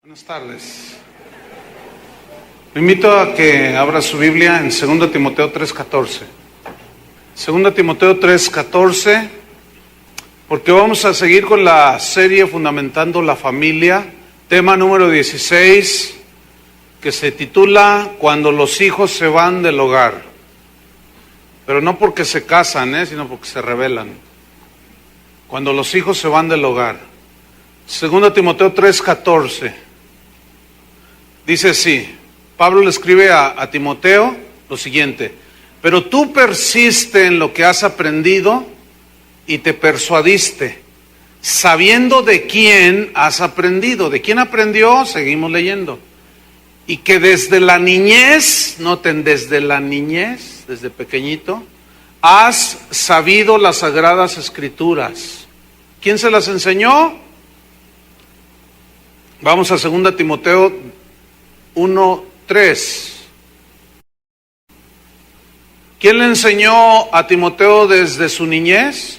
Buenas tardes. Lo invito a que abra su Biblia en 2 Timoteo 3:14. 2 Timoteo 3:14, porque vamos a seguir con la serie Fundamentando la Familia, tema número 16, que se titula Cuando los hijos se van del hogar. Pero no porque se casan, sino porque se rebelan. Cuando los hijos se van del hogar. 2 Timoteo 3:14. Dice así, Pablo le escribe a Timoteo lo siguiente: pero tú persiste en lo que has aprendido y te persuadiste, sabiendo de quién has aprendido. ¿De quién aprendió? Seguimos leyendo. Y que desde la niñez, noten, desde la niñez, desde pequeñito, has sabido las sagradas escrituras. ¿Quién se las enseñó? Vamos a 2 Timoteo 1:3. ¿Quién le enseñó a Timoteo desde su niñez?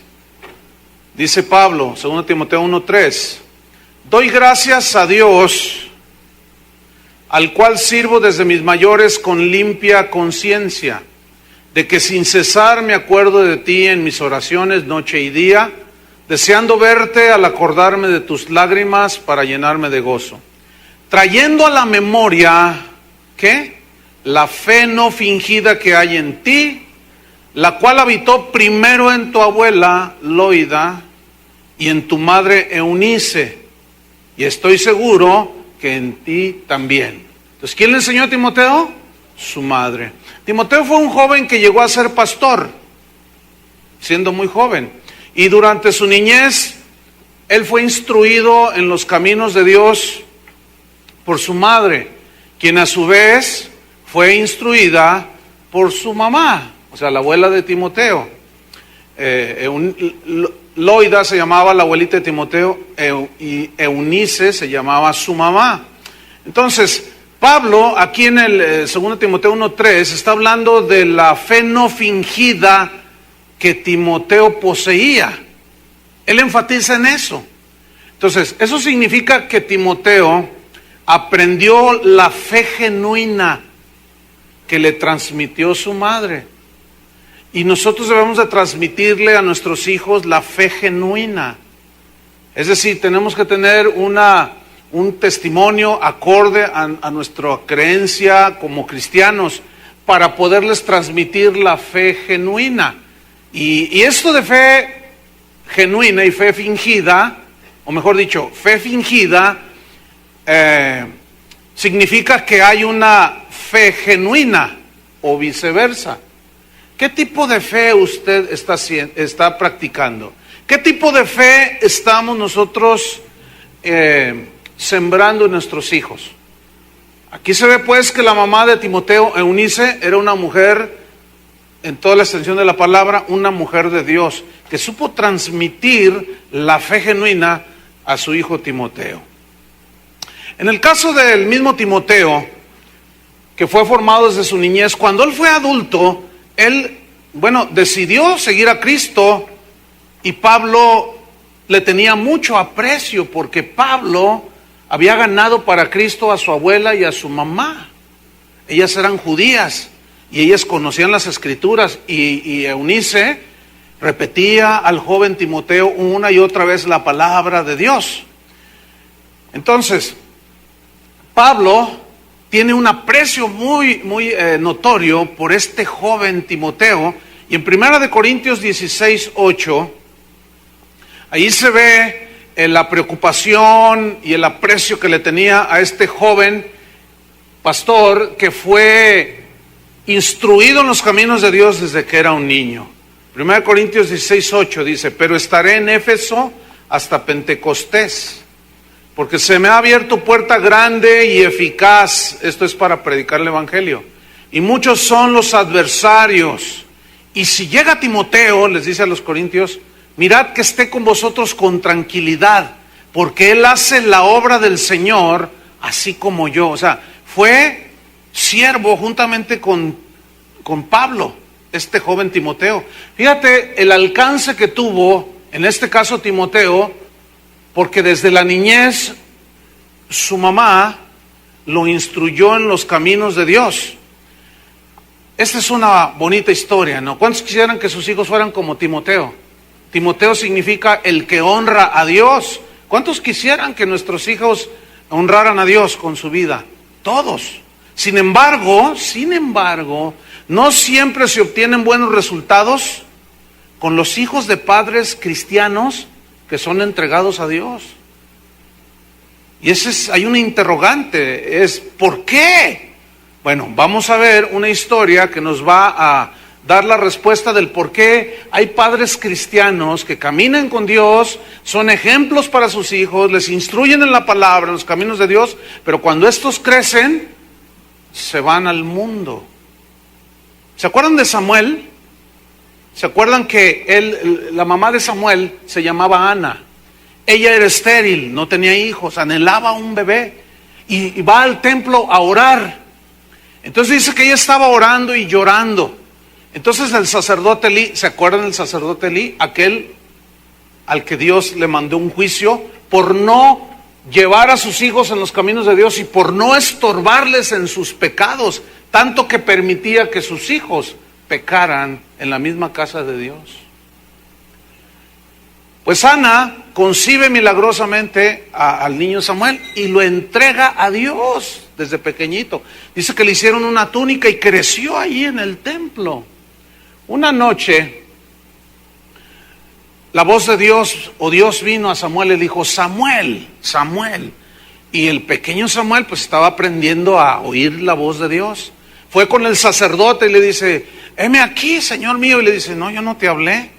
Dice Pablo, 2 Timoteo 1:3. Doy gracias a Dios, al cual sirvo desde mis mayores con limpia conciencia, de que sin cesar me acuerdo de ti en mis oraciones noche y día, deseando verte al acordarme de tus lágrimas para llenarme de gozo, trayendo a la memoria, ¿qué? La fe no fingida que hay en ti, la cual habitó primero en tu abuela Loida y en tu madre Eunice, y estoy seguro que en ti también. Entonces, ¿quién le enseñó a Timoteo? Su madre. Timoteo fue un joven que llegó a ser pastor, siendo muy joven, y durante su niñez, él fue instruido en los caminos de Dios por su madre, quien a su vez fue instruida por su mamá, o sea, la abuela de Timoteo. Loida se llamaba la abuelita de Timoteo y Eunice se llamaba su mamá. Entonces, Pablo, aquí en el 2 Timoteo 1:3, está hablando de la fe no fingida que Timoteo poseía. Él enfatiza en eso. Entonces, eso significa que Timoteo aprendió la fe genuina que le transmitió su madre. Y nosotros debemos de transmitirle a nuestros hijos la fe genuina. Es decir, tenemos que tener un testimonio acorde a nuestra creencia como cristianos para poderles transmitir la fe genuina. Y esto de fe genuina y fe fingida, o mejor dicho, fe fingida, significa que hay una fe genuina o viceversa. ¿Qué tipo de fe usted está practicando? ¿Qué tipo de fe estamos nosotros sembrando en nuestros hijos? Aquí se ve pues que la mamá de Timoteo, Eunice, era una mujer, en toda la extensión de la palabra, una mujer de Dios, que supo transmitir la fe genuina a su hijo Timoteo. En el caso del mismo Timoteo, que fue formado desde su niñez, cuando él fue adulto, él, decidió seguir a Cristo, y Pablo le tenía mucho aprecio porque Pablo había ganado para Cristo a su abuela y a su mamá. Ellas eran judías y ellas conocían las Escrituras, y Eunice repetía al joven Timoteo una y otra vez la palabra de Dios. Entonces, Pablo tiene un aprecio muy notorio por este joven Timoteo, y en 1 Corintios 16:8, ahí se ve la preocupación y el aprecio que le tenía a este joven pastor que fue instruido en los caminos de Dios desde que era un niño. 1 Corintios 16:8 dice: pero estaré en Éfeso hasta Pentecostés, porque se me ha abierto puerta grande y eficaz, esto es para predicar el evangelio, y muchos son los adversarios. Y si llega Timoteo, les dice a los corintios, mirad que esté con vosotros con tranquilidad, porque él hace la obra del Señor, así como yo. O sea, fue siervo juntamente con Pablo, este joven Timoteo. Fíjate el alcance que tuvo, en este caso Timoteo, porque desde la niñez su mamá lo instruyó en los caminos de Dios. Esta es una bonita historia, ¿no? ¿Cuántos quisieran que sus hijos fueran como Timoteo? Timoteo significa el que honra a Dios. ¿Cuántos quisieran que nuestros hijos honraran a Dios con su vida? Todos. Sin embargo, no siempre se obtienen buenos resultados con los hijos de padres cristianos que son entregados a Dios. Y hay una interrogante, es ¿por qué? Bueno, vamos a ver una historia que nos va a dar la respuesta del por qué hay padres cristianos que caminan con Dios, son ejemplos para sus hijos, les instruyen en la palabra, en los caminos de Dios, pero cuando estos crecen, se van al mundo. ¿Se acuerdan de Samuel? ¿Se acuerdan que la mamá de Samuel se llamaba Ana? Ella era estéril, no tenía hijos, anhelaba un bebé y va al templo a orar. Entonces dice que ella estaba orando y llorando. Entonces el sacerdote Elí, ¿se acuerdan del sacerdote Elí? Aquel al que Dios le mandó un juicio por no llevar a sus hijos en los caminos de Dios y por no estorbarles en sus pecados, tanto que permitía que sus hijos pecaran en la misma casa de Dios. Pues Ana concibe milagrosamente al niño Samuel y lo entrega a Dios desde pequeñito. Dice que le hicieron una túnica y creció ahí en el templo. Una noche, la voz de Dios, o Dios vino a Samuel y le dijo, Samuel, Samuel. Y el pequeño Samuel pues estaba aprendiendo a oír la voz de Dios. Fue con el sacerdote y le dice, heme aquí, Señor mío. Y le dice, no, yo no te hablé.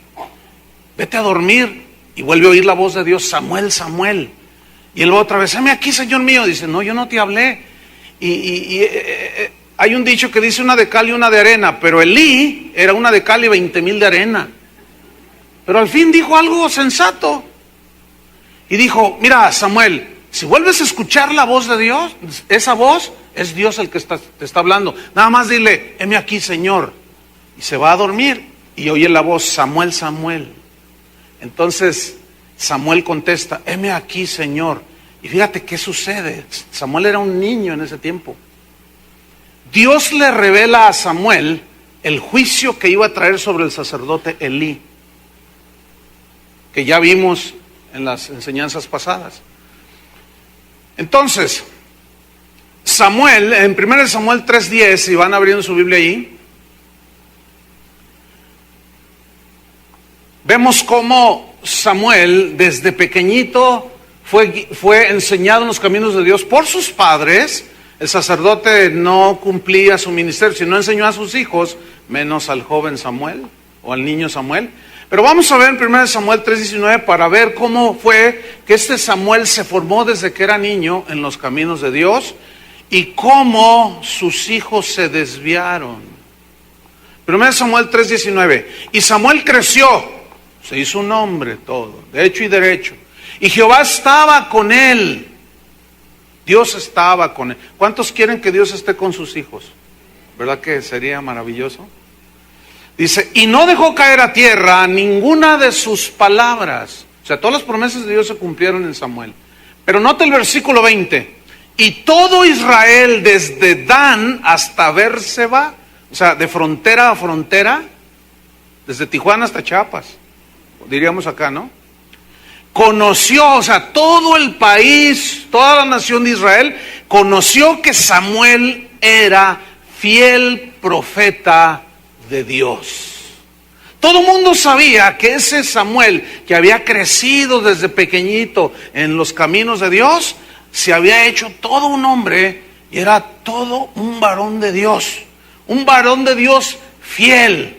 Vete a dormir. Y vuelve a oír la voz de Dios, Samuel, Samuel. Y él va otra vez, heme aquí, Señor mío. Dice, no, yo no te hablé. Hay un dicho que dice una de cal y una de arena, pero Elí era una de cal y 20,000 de arena. Pero al fin dijo algo sensato. Y dijo, mira, Samuel, si vuelves a escuchar la voz de Dios, esa voz es Dios el que te está hablando. Nada más dile, heme aquí, Señor. Y se va a dormir y oye la voz, Samuel, Samuel. Entonces Samuel contesta, heme aquí, Señor. Y fíjate qué sucede. Samuel era un niño en ese tiempo. Dios le revela a Samuel el juicio que iba a traer sobre el sacerdote Elí, que ya vimos en las enseñanzas pasadas. Entonces, Samuel, en 1 Samuel 3:10, si van abriendo su Biblia ahí, vemos cómo Samuel desde pequeñito fue enseñado en los caminos de Dios por sus padres. El sacerdote no cumplía su ministerio, sino enseñó a sus hijos, menos al joven Samuel o al niño Samuel. Pero vamos a ver en 1 Samuel 3:19 para ver cómo fue que este Samuel se formó desde que era niño en los caminos de Dios y cómo sus hijos se desviaron. 1 Samuel 3:19, y Samuel creció, se hizo un hombre todo, de hecho y derecho, y Jehová estaba con él. Dios estaba con él. ¿Cuántos quieren que Dios esté con sus hijos? ¿Verdad que sería maravilloso? Dice, y no dejó caer a tierra ninguna de sus palabras. O sea, todas las promesas de Dios se cumplieron en Samuel. Pero nota el versículo 20. Y todo Israel desde Dan hasta Bérseba, o sea, de frontera a frontera, desde Tijuana hasta Chiapas, diríamos acá, ¿no? Conoció, o sea, todo el país, toda la nación de Israel, conoció que Samuel era fiel profeta de Dios. Todo el mundo sabía que ese Samuel, que había crecido desde pequeñito en los caminos de Dios, se había hecho todo un hombre y era todo un varón de Dios. Un varón de Dios fiel.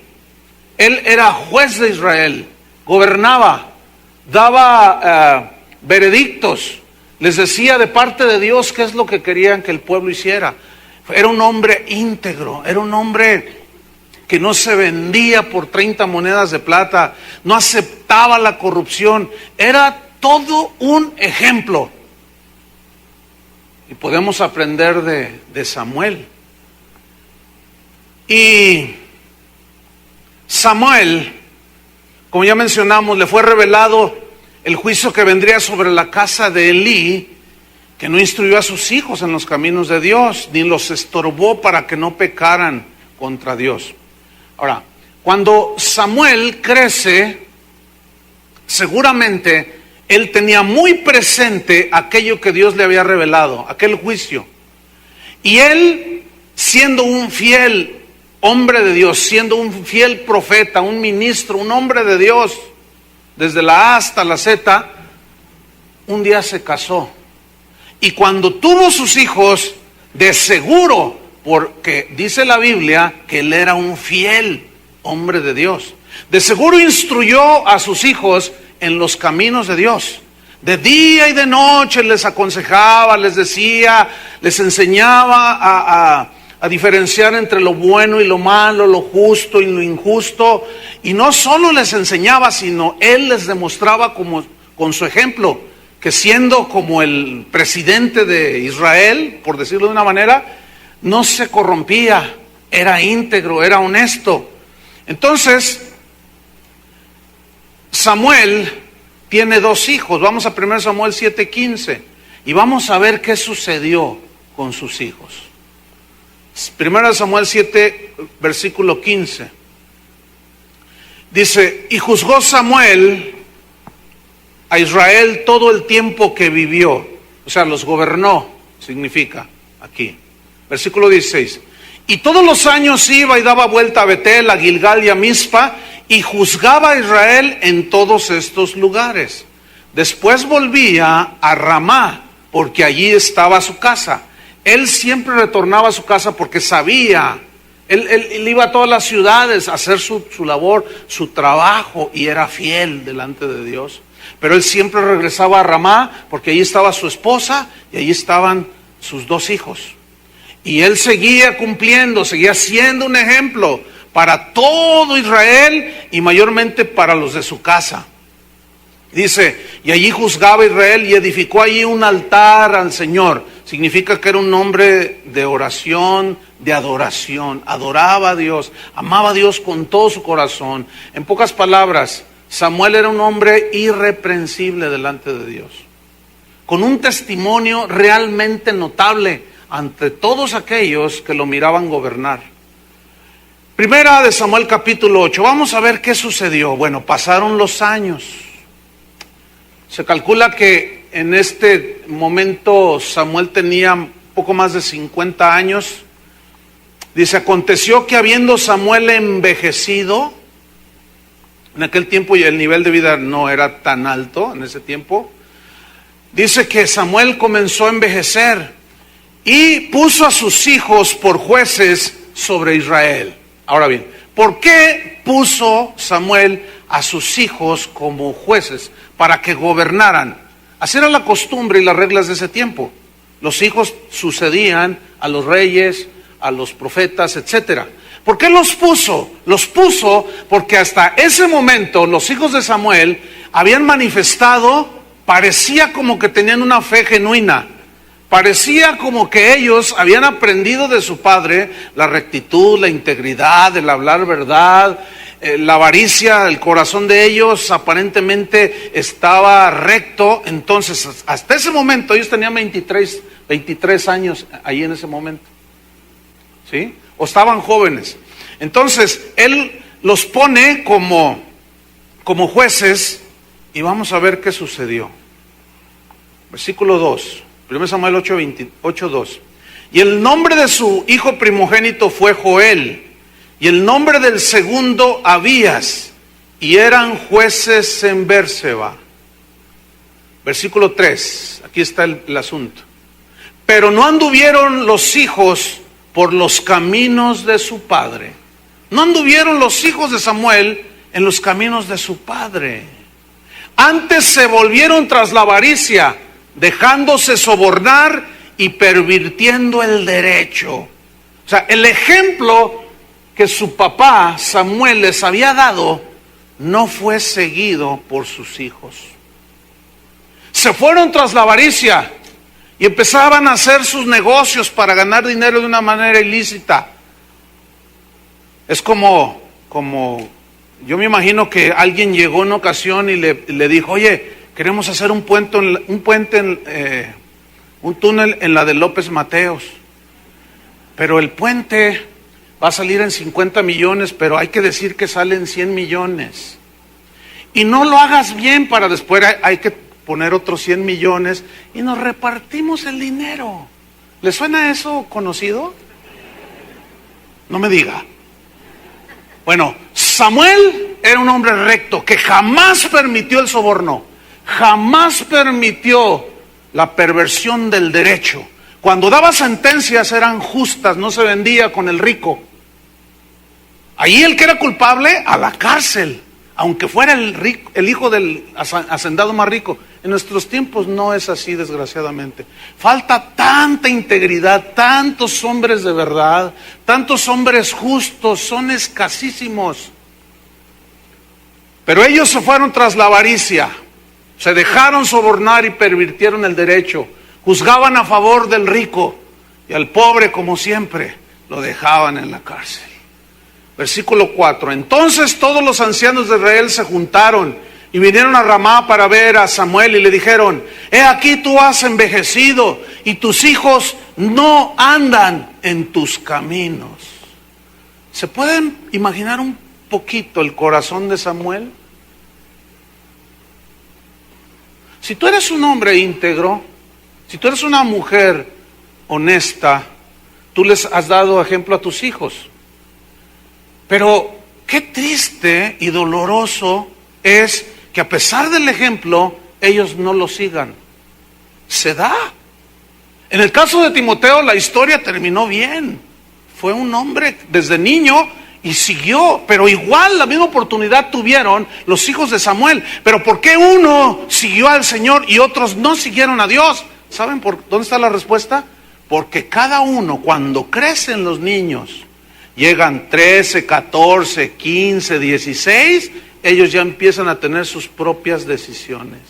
Él era juez de Israel, gobernaba, daba veredictos, les decía de parte de Dios qué es lo que querían que el pueblo hiciera. Era un hombre íntegro, era un hombre que no se vendía por 30 monedas de plata, no aceptaba la corrupción, era todo un ejemplo. Y podemos aprender de Samuel. Y Samuel, como ya mencionamos, le fue revelado el juicio que vendría sobre la casa de Elí. que no instruyó a sus hijos en los caminos de Dios, ni los estorbó para que no pecaran contra Dios. Ahora, cuando Samuel crece, seguramente él tenía muy presente aquello que Dios le había revelado, aquel juicio. Y él, siendo un fiel hombre de Dios, siendo un fiel profeta, un ministro, un hombre de Dios, desde la A hasta la Z, un día se casó. Y cuando tuvo sus hijos, de seguro, porque dice la Biblia que él era un fiel hombre de Dios, de seguro instruyó a sus hijos en los caminos de Dios. De día y de noche les aconsejaba, les decía, les enseñaba a diferenciar entre lo bueno y lo malo, lo justo y lo injusto. Y no solo les enseñaba, sino él les demostraba con su ejemplo, que siendo como el presidente de Israel, por decirlo de una manera, no se corrompía, era íntegro, era honesto. Entonces, Samuel tiene 2 hijos. Vamos a 1 Samuel 7:15 y vamos a ver qué sucedió con sus hijos. 1 Samuel 7, versículo 15. Dice, y juzgó Samuel a Israel todo el tiempo que vivió. O sea, los gobernó, significa aquí. Versículo 16. Y todos los años iba y daba vuelta a Betel, a Gilgal y a Mizpa, y juzgaba a Israel en todos estos lugares. Después volvía a Ramá, porque allí estaba su casa. Él siempre retornaba a su casa porque sabía, él iba a todas las ciudades a hacer su labor, su trabajo, y era fiel delante de Dios. Pero él siempre regresaba a Ramá porque allí estaba su esposa y allí estaban sus 2 hijos. Y él seguía cumpliendo, seguía siendo un ejemplo para todo Israel y mayormente para los de su casa. Dice, y allí juzgaba Israel y edificó allí un altar al Señor. Significa que era un hombre de oración, de adoración. Adoraba a Dios, amaba a Dios con todo su corazón. En pocas palabras, Samuel era un hombre irreprensible delante de Dios, con un testimonio realmente notable ante todos aquellos que lo miraban gobernar. Primera de Samuel capítulo 8, vamos a ver qué sucedió. Bueno, pasaron los años. Se calcula que en este momento Samuel tenía poco más de 50 años. Dice, aconteció que habiendo Samuel envejecido, en aquel tiempo y el nivel de vida no era tan alto en ese tiempo, dice que Samuel comenzó a envejecer y puso a sus hijos por jueces sobre Israel. Ahora bien, ¿por qué puso Samuel a sus hijos como jueces? Para que gobernaran. Así era la costumbre y las reglas de ese tiempo. Los hijos sucedían a los reyes, a los profetas, etcétera. ¿Por qué los puso? Los puso porque hasta ese momento los hijos de Samuel habían manifestado, parecía como que tenían una fe genuina. Parecía como que ellos habían aprendido de su padre la rectitud, la integridad, el hablar verdad, la avaricia. El corazón de ellos aparentemente estaba recto. Entonces, hasta ese momento, ellos tenían 23 años ahí en ese momento, ¿sí? O estaban jóvenes. Entonces, él los pone como jueces y vamos a ver qué sucedió. Versículo 2. 1 Samuel 8:2. Y el nombre de su hijo primogénito fue Joel, y el nombre del segundo Abías, y eran jueces en Bérseba. Versículo 3, aquí está el asunto. Pero no anduvieron los hijos por los caminos de su padre. No anduvieron los hijos de Samuel en los caminos de su padre. Antes se volvieron tras la avaricia, dejándose sobornar y pervirtiendo el derecho. O sea, el ejemplo que su papá Samuel les había dado no fue seguido por sus hijos. Se fueron tras la avaricia y empezaban a hacer sus negocios para ganar dinero de una manera ilícita. Es como yo me imagino que alguien llegó en una una ocasión y le dijo, oye, queremos hacer un puente un túnel en la de López Mateos. Pero el puente va a salir en 50 millones, pero hay que decir que sale en 100 millones. Y no lo hagas bien para después hay que poner otros 100 millones y nos repartimos el dinero. ¿Le suena eso conocido? No me diga. Bueno, Samuel era un hombre recto que jamás permitió el soborno, jamás permitió la perversión del derecho. Cuando daba sentencias eran justas, no se vendía con el rico. Ahí el que era culpable, a la cárcel, aunque fuera el hijo del hacendado más rico. En nuestros tiempos no es así, desgraciadamente. Falta tanta integridad, tantos hombres de verdad, tantos hombres justos, son escasísimos. Pero ellos se fueron tras la avaricia, se dejaron sobornar y pervirtieron el derecho. Juzgaban a favor del rico y al pobre, como siempre, lo dejaban en la cárcel. Versículo 4. Entonces todos los ancianos de Israel se juntaron y vinieron a Ramá para ver a Samuel y le dijeron: he aquí tú has envejecido y tus hijos no andan en tus caminos. ¿Se pueden imaginar un poquito el corazón de Samuel? Si tú eres un hombre íntegro, si tú eres una mujer honesta, tú les has dado ejemplo a tus hijos. Pero qué triste y doloroso es que a pesar del ejemplo, ellos no lo sigan. Se da. En el caso de Timoteo, la historia terminó bien. Fue un hombre desde niño y siguió, pero igual la misma oportunidad tuvieron los hijos de Samuel. Pero ¿por qué uno siguió al Señor y otros no siguieron a Dios? ¿Saben por dónde está la respuesta? Porque cada uno, cuando crecen los niños, llegan 13, 14, 15, 16, ellos ya empiezan a tener sus propias decisiones.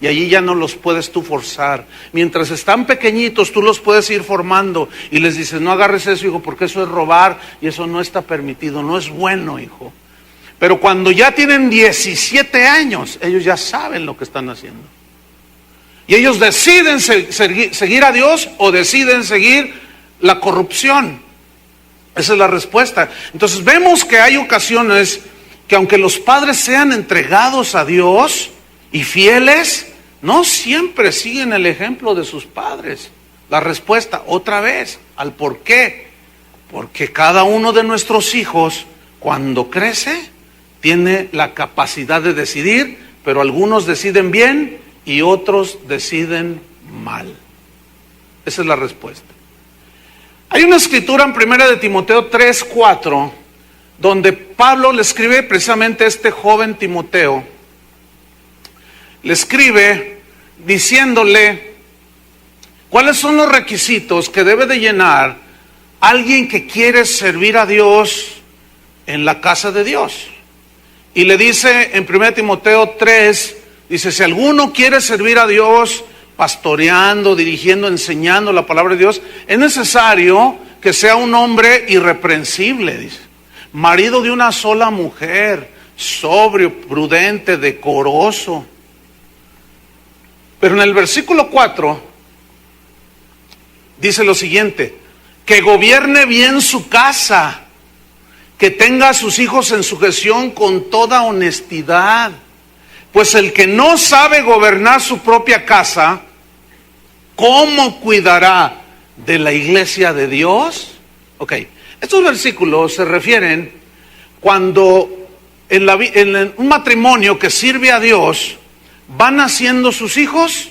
Y allí ya no los puedes tú forzar. Mientras están pequeñitos, tú los puedes ir formando y les dices: no agarres eso, hijo, porque eso es robar y eso no está permitido, no es bueno, hijo. Pero cuando ya tienen 17 años, ellos ya saben lo que están haciendo. Y ellos deciden seguir a Dios o deciden seguir la corrupción. Esa es la respuesta. Entonces vemos que hay ocasiones que aunque los padres sean entregados a Dios y fieles, no siempre siguen el ejemplo de sus padres. La respuesta, otra vez, al por qué. Porque cada uno de nuestros hijos, cuando crece, tiene la capacidad de decidir, pero algunos deciden bien y otros deciden mal. Esa es la respuesta. Hay una escritura en 1 de Timoteo 3:4, donde Pablo le escribe precisamente a este joven Timoteo. Le escribe diciéndole cuáles son los requisitos que debe de llenar alguien que quiere servir a Dios en la casa de Dios. Y le dice en 1 Timoteo 3, dice: si alguno quiere servir a Dios pastoreando, dirigiendo, enseñando la palabra de Dios, es necesario que sea un hombre irreprensible, dice, marido de una sola mujer, sobrio, prudente, decoroso. Pero en el versículo 4 dice lo siguiente: que gobierne bien su casa, que tenga a sus hijos en sujeción con toda honestidad. Pues el que no sabe gobernar su propia casa, ¿cómo cuidará de la iglesia de Dios? Ok, estos versículos se refieren cuando en un matrimonio que sirve a Dios van naciendo sus hijos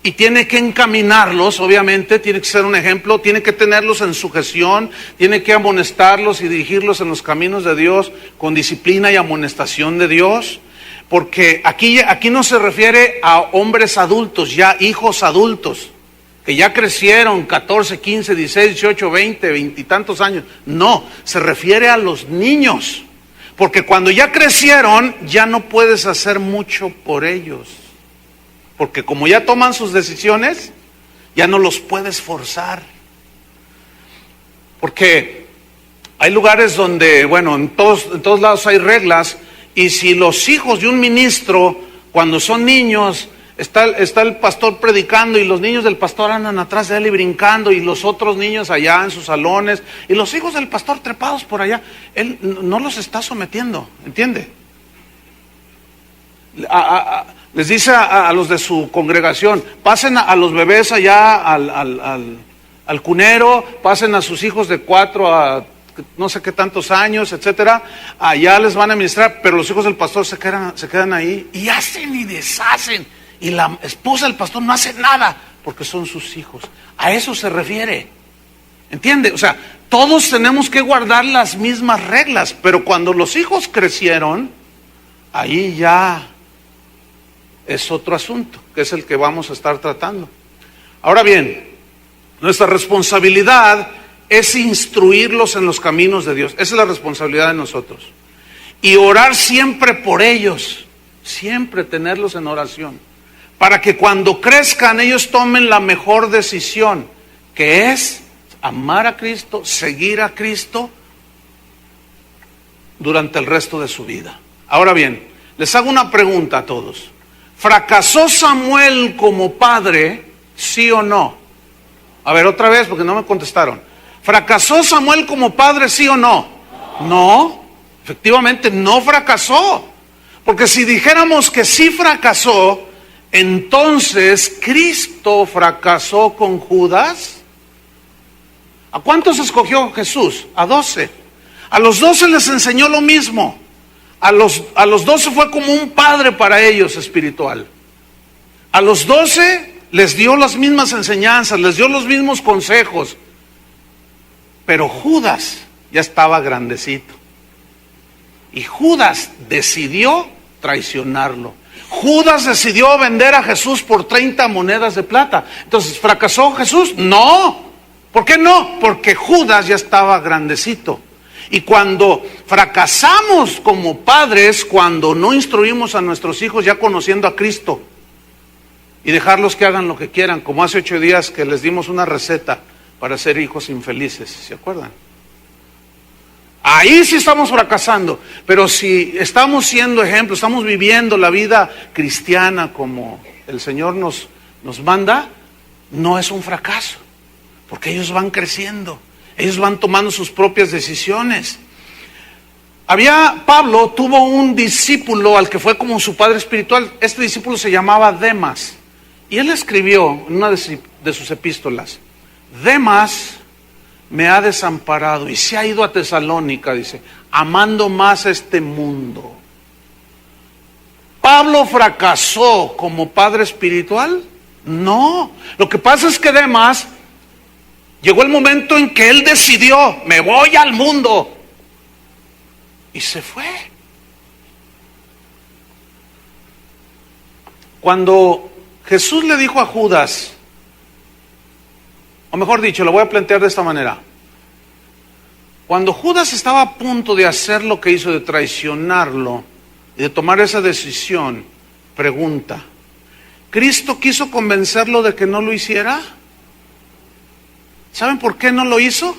y tiene que encaminarlos, obviamente, tiene que ser un ejemplo, tiene que tenerlos en sujeción, tiene que amonestarlos y dirigirlos en los caminos de Dios con disciplina y amonestación de Dios. Porque aquí no se refiere a hombres adultos, ya hijos adultos, que ya crecieron 14, 15, 16, 18, 20, 20 y tantos años. No, se refiere a los niños. Porque cuando ya crecieron, ya no puedes hacer mucho por ellos. Porque como ya toman sus decisiones, ya no los puedes forzar. Porque hay lugares donde, bueno, en todos lados hay reglas. Y si los hijos de un ministro, cuando son niños, Está el pastor predicando y los niños del pastor andan atrás de él y brincando, y los otros niños allá en sus salones, y los hijos del pastor trepados por allá. Él no los está sometiendo, ¿entiende? Les dice a los de su congregación: pasen a los bebés allá al cunero, pasen a sus hijos de 4 a no sé qué tantos años, etcétera, allá les van a ministrar, pero los hijos del pastor se quedan ahí y hacen y deshacen, y la esposa del pastor no hace nada porque son sus hijos. A eso se refiere, ¿entiende? O sea, todos tenemos que guardar las mismas reglas, pero cuando los hijos crecieron, ahí ya es otro asunto, que es el que vamos a estar tratando. Ahora bien, nuestra responsabilidad es instruirlos en los caminos de Dios. Esa es la responsabilidad de nosotros. Y orar siempre por ellos, siempre tenerlos en oración, para que cuando crezcan ellos tomen la mejor decisión, que es amar a Cristo, seguir a Cristo durante el resto de su vida. Ahora bien, les hago una pregunta a todos. ¿Fracasó Samuel como padre, sí o no? A ver, otra vez, porque no me contestaron. ¿Fracasó Samuel como padre, sí o no? No, efectivamente no fracasó. Porque si dijéramos que sí fracasó, entonces Cristo fracasó con Judas. ¿A cuántos escogió Jesús? A 12. A los 12 les enseñó lo mismo. A los 12 fue como un padre para ellos espiritual. A los 12 les dio las mismas enseñanzas, les dio los mismos consejos. Pero Judas ya estaba grandecito. Y Judas decidió traicionarlo. Judas decidió vender a Jesús por 30 monedas de plata. Entonces, ¿fracasó Jesús? No. ¿Por qué no? Porque Judas ya estaba grandecito. Y cuando fracasamos como padres, cuando no instruimos a nuestros hijos ya conociendo a Cristo, y dejarlos que hagan lo que quieran, como hace 8 días que les dimos una receta para ser hijos infelices, ¿se acuerdan? Ahí sí estamos fracasando. Pero si estamos siendo ejemplos, estamos viviendo la vida cristiana como el Señor nos manda, no es un fracaso, porque ellos van creciendo, ellos van tomando sus propias decisiones. Pablo tuvo un discípulo al que fue como su padre espiritual. Este discípulo se llamaba Demas, y él escribió en una de sus epístolas: Demas me ha desamparado y se ha ido a Tesalónica, dice, amando más este mundo. ¿Pablo fracasó como padre espiritual? No. Lo que pasa es que Demas, llegó el momento en que él decidió: me voy al mundo. Y se fue. Cuando Jesús le dijo a Judas, o mejor dicho, lo voy a plantear de esta manera. Cuando Judas estaba a punto de hacer lo que hizo, de traicionarlo y de tomar esa decisión, pregunta: ¿Cristo quiso convencerlo de que no lo hiciera? ¿Saben por qué no lo hizo?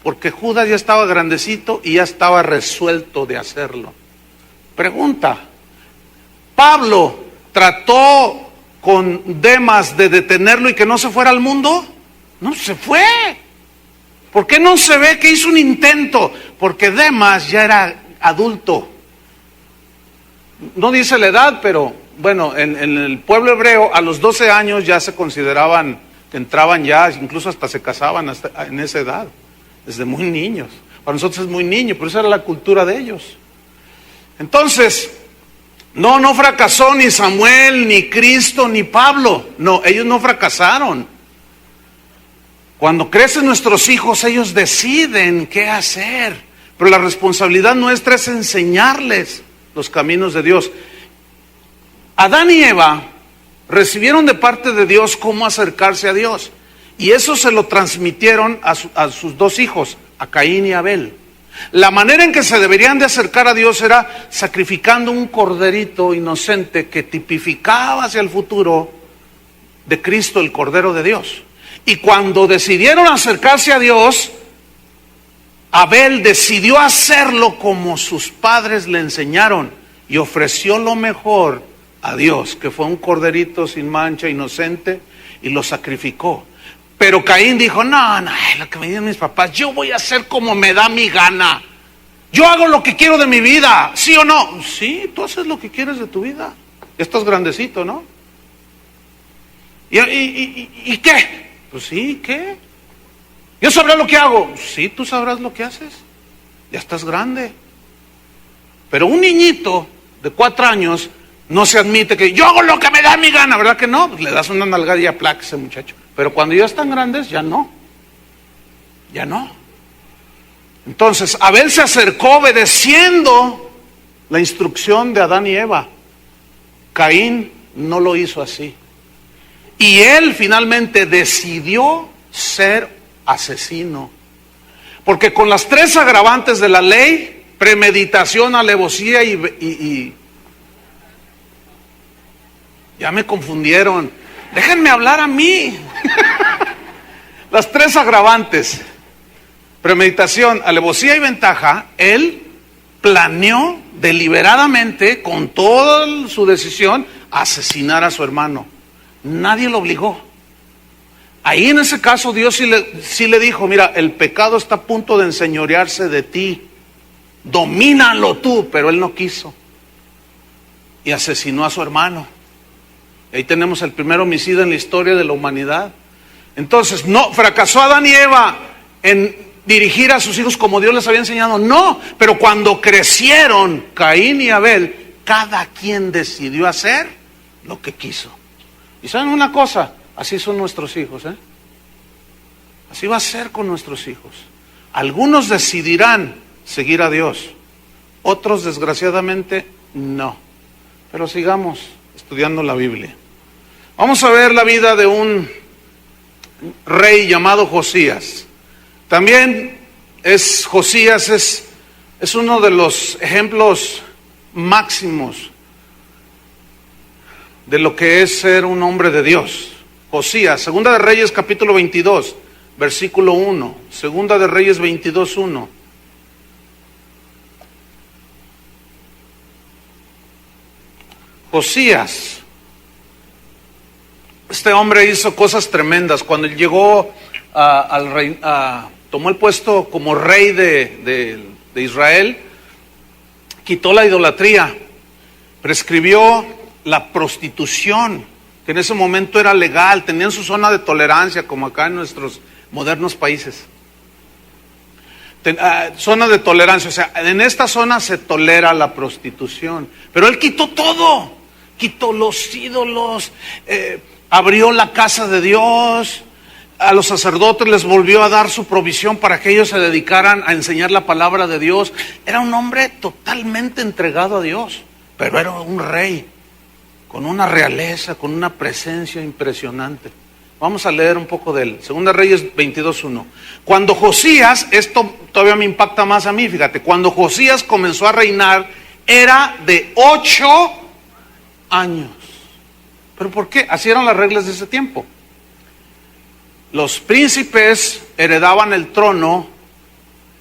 Porque Judas ya estaba grandecito y ya estaba resuelto de hacerlo. Pregunta: ¿Pablo trató con Demas de detenerlo y que no se fuera al mundo? No, se fue. ¿Por qué no se ve que hizo un intento? Porque Demas ya era adulto. No dice la edad, pero bueno, en el pueblo hebreo a los 12 años ya se consideraban que entraban ya, incluso hasta se casaban hasta en esa edad, desde muy niños. Para nosotros es muy niño, pero esa era la cultura de ellos. Entonces, no fracasó ni Samuel, ni Cristo, ni Pablo. No, ellos no fracasaron. Cuando crecen nuestros hijos, ellos deciden qué hacer. Pero la responsabilidad nuestra es enseñarles los caminos de Dios. Adán y Eva recibieron de parte de Dios cómo acercarse a Dios. Y eso se lo transmitieron a sus 2 hijos, a Caín y Abel. La manera en que se deberían de acercar a Dios era sacrificando un corderito inocente que tipificaba hacia el futuro de Cristo, el Cordero de Dios. Y cuando decidieron acercarse a Dios, Abel decidió hacerlo como sus padres le enseñaron y ofreció lo mejor a Dios, que fue un corderito sin mancha, inocente, y lo sacrificó. Pero Caín dijo, no, lo que me dicen mis papás, yo voy a hacer como me da mi gana. Yo hago lo que quiero de mi vida, ¿sí o no? Sí, tú haces lo que quieres de tu vida. Ya estás grandecito, ¿no? ¿Y qué? Pues sí, ¿qué? Yo sabré lo que hago. Sí, tú sabrás lo que haces. Ya estás grande. Pero un niñito de 4 años no se admite que yo hago lo que me da mi gana, ¿verdad que no? Pues le das una nalgada y aplaca a ese muchacho. Pero cuando ya están grandes, ya no. Ya no. Entonces, Abel se acercó obedeciendo la instrucción de Adán y Eva. Caín no lo hizo así. Y él finalmente decidió ser asesino. Porque con las 3 agravantes de la ley, premeditación, alevosía y ya me confundieron. Déjenme hablar a mí. Las 3 agravantes, premeditación, alevosía y ventaja, él planeó deliberadamente, con toda su decisión, asesinar a su hermano. Nadie lo obligó. Ahí en ese caso Dios sí le dijo, mira, el pecado está a punto de enseñorearse de ti, domínalo tú, pero él no quiso. Y asesinó a su hermano. Ahí tenemos el primer homicidio en la historia de la humanidad. Entonces, no, fracasó Adán y Eva en dirigir a sus hijos como Dios les había enseñado, no, pero cuando crecieron Caín y Abel, cada quien decidió hacer lo que quiso. Y saben una cosa, así son nuestros hijos, ¿eh? Así va a ser con nuestros hijos. Algunos decidirán seguir a Dios, otros desgraciadamente no. Pero sigamos estudiando la Biblia. Vamos a ver la vida de un rey llamado Josías. También Josías es uno de los ejemplos máximos de lo que es ser un hombre de Dios. Josías, Segunda de Reyes capítulo 22, versículo 1. Segunda de Reyes 22, 1. Josías, este hombre hizo cosas tremendas. Cuando él llegó al rey, tomó el puesto como rey de Israel, quitó la idolatría, prescribió la prostitución, que en ese momento era legal, tenían su zona de tolerancia, como acá en nuestros modernos países. Zona de tolerancia, o sea, en esta zona se tolera la prostitución, pero él quitó todo, quitó los ídolos, abrió la casa de Dios, a los sacerdotes les volvió a dar su provisión para que ellos se dedicaran a enseñar la palabra de Dios. Era un hombre totalmente entregado a Dios, pero era un rey, con una realeza, con una presencia impresionante. Vamos a leer un poco de él. Segunda Reyes 22:1. Cuando Josías, esto todavía me impacta más a mí, fíjate, cuando Josías comenzó a reinar, era de 8 años. ¿Pero por qué? Así eran las reglas de ese tiempo. Los príncipes heredaban el trono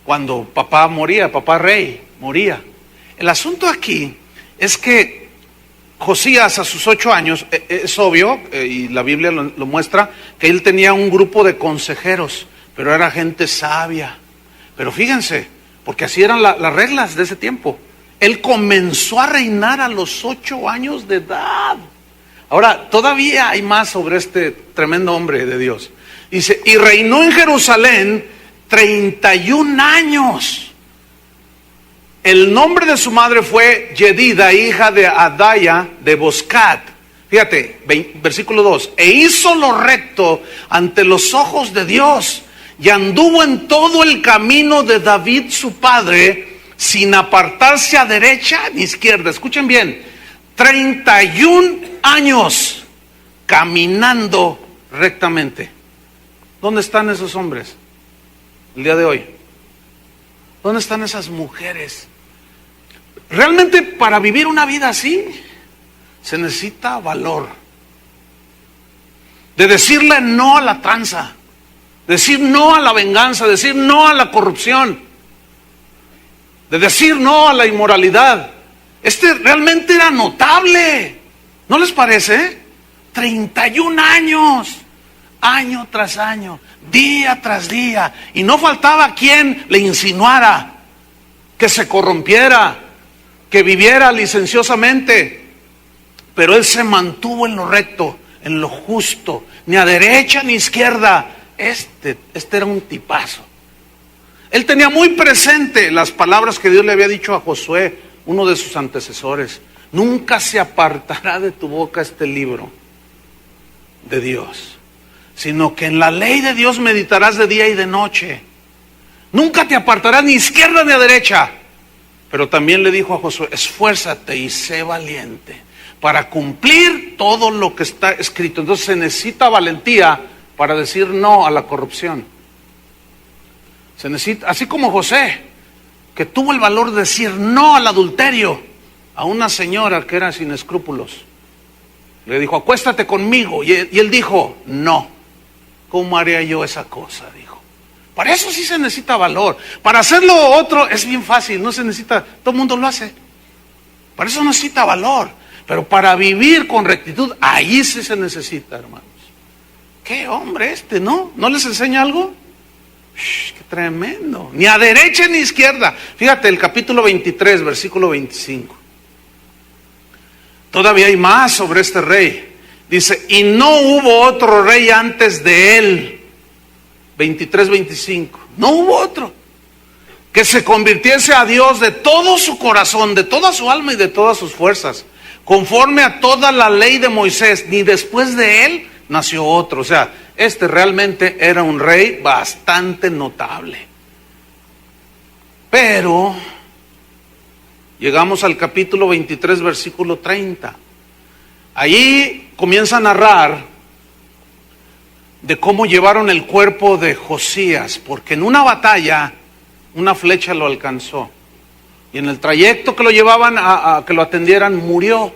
cuando papá moría, papá rey moría. El asunto aquí es que Josías a sus 8 años, es obvio, y la Biblia lo muestra, que él tenía un grupo de consejeros, pero era gente sabia. Pero fíjense, porque así eran las reglas de ese tiempo. Él comenzó a reinar a los 8 años de edad. Ahora, todavía hay más sobre este tremendo hombre de Dios. Dice, y reinó en Jerusalén 31 años. El nombre de su madre fue Yedida, hija de Adaya de Boscat. Fíjate, versículo 2. E hizo lo recto ante los ojos de Dios, y anduvo en todo el camino de David su padre, sin apartarse a derecha ni izquierda. Escuchen bien, 31 años caminando rectamente. ¿Dónde están esos hombres el día de hoy? ¿Dónde están esas mujeres? Realmente para vivir una vida así se necesita valor. De decirle no a la tranza, decir no a la venganza, decir no a la corrupción, de decir no a la inmoralidad. Este realmente era notable. ¿No les parece? 31 años, año tras año, día tras día, y no faltaba quien le insinuara que se corrompiera, que viviera licenciosamente, pero él se mantuvo en lo recto, en lo justo, ni a derecha ni a izquierda. Este era un tipazo. Él tenía muy presente las palabras que Dios le había dicho a Josué, uno de sus antecesores: nunca se apartará de tu boca este libro de Dios, sino que en la ley de Dios meditarás de día y de noche. Nunca te apartarás ni a izquierda ni a derecha. Pero también le dijo a Josué: esfuérzate y sé valiente para cumplir todo lo que está escrito. Entonces se necesita valentía para decir no a la corrupción. Se necesita, así como José, que tuvo el valor de decir no al adulterio a una señora que era sin escrúpulos. Le dijo: acuéstate conmigo. Y él dijo: no, ¿cómo haría yo esa cosa? Dijo. Para eso sí se necesita valor. Para hacer lo otro es bien fácil, no se necesita, todo el mundo lo hace. Para eso necesita valor. Pero para vivir con rectitud, ahí sí se necesita, hermanos. ¿Qué hombre no? ¿No les enseña algo? ¡Qué tremendo! Ni a derecha ni a izquierda. Fíjate, el capítulo 23, versículo 25. Todavía hay más sobre este rey. Dice: y no hubo otro rey antes de él. 23, 25. No hubo otro que se convirtiese a Dios de todo su corazón, de toda su alma y de todas sus fuerzas, conforme a toda la ley de Moisés. Ni después de él nació otro. O sea, este realmente era un rey bastante notable. Pero llegamos al capítulo 23, versículo 30. Allí comienza a narrar de cómo llevaron el cuerpo de Josías, porque en una batalla una flecha lo alcanzó, y en el trayecto que lo llevaban a que lo atendieran murió.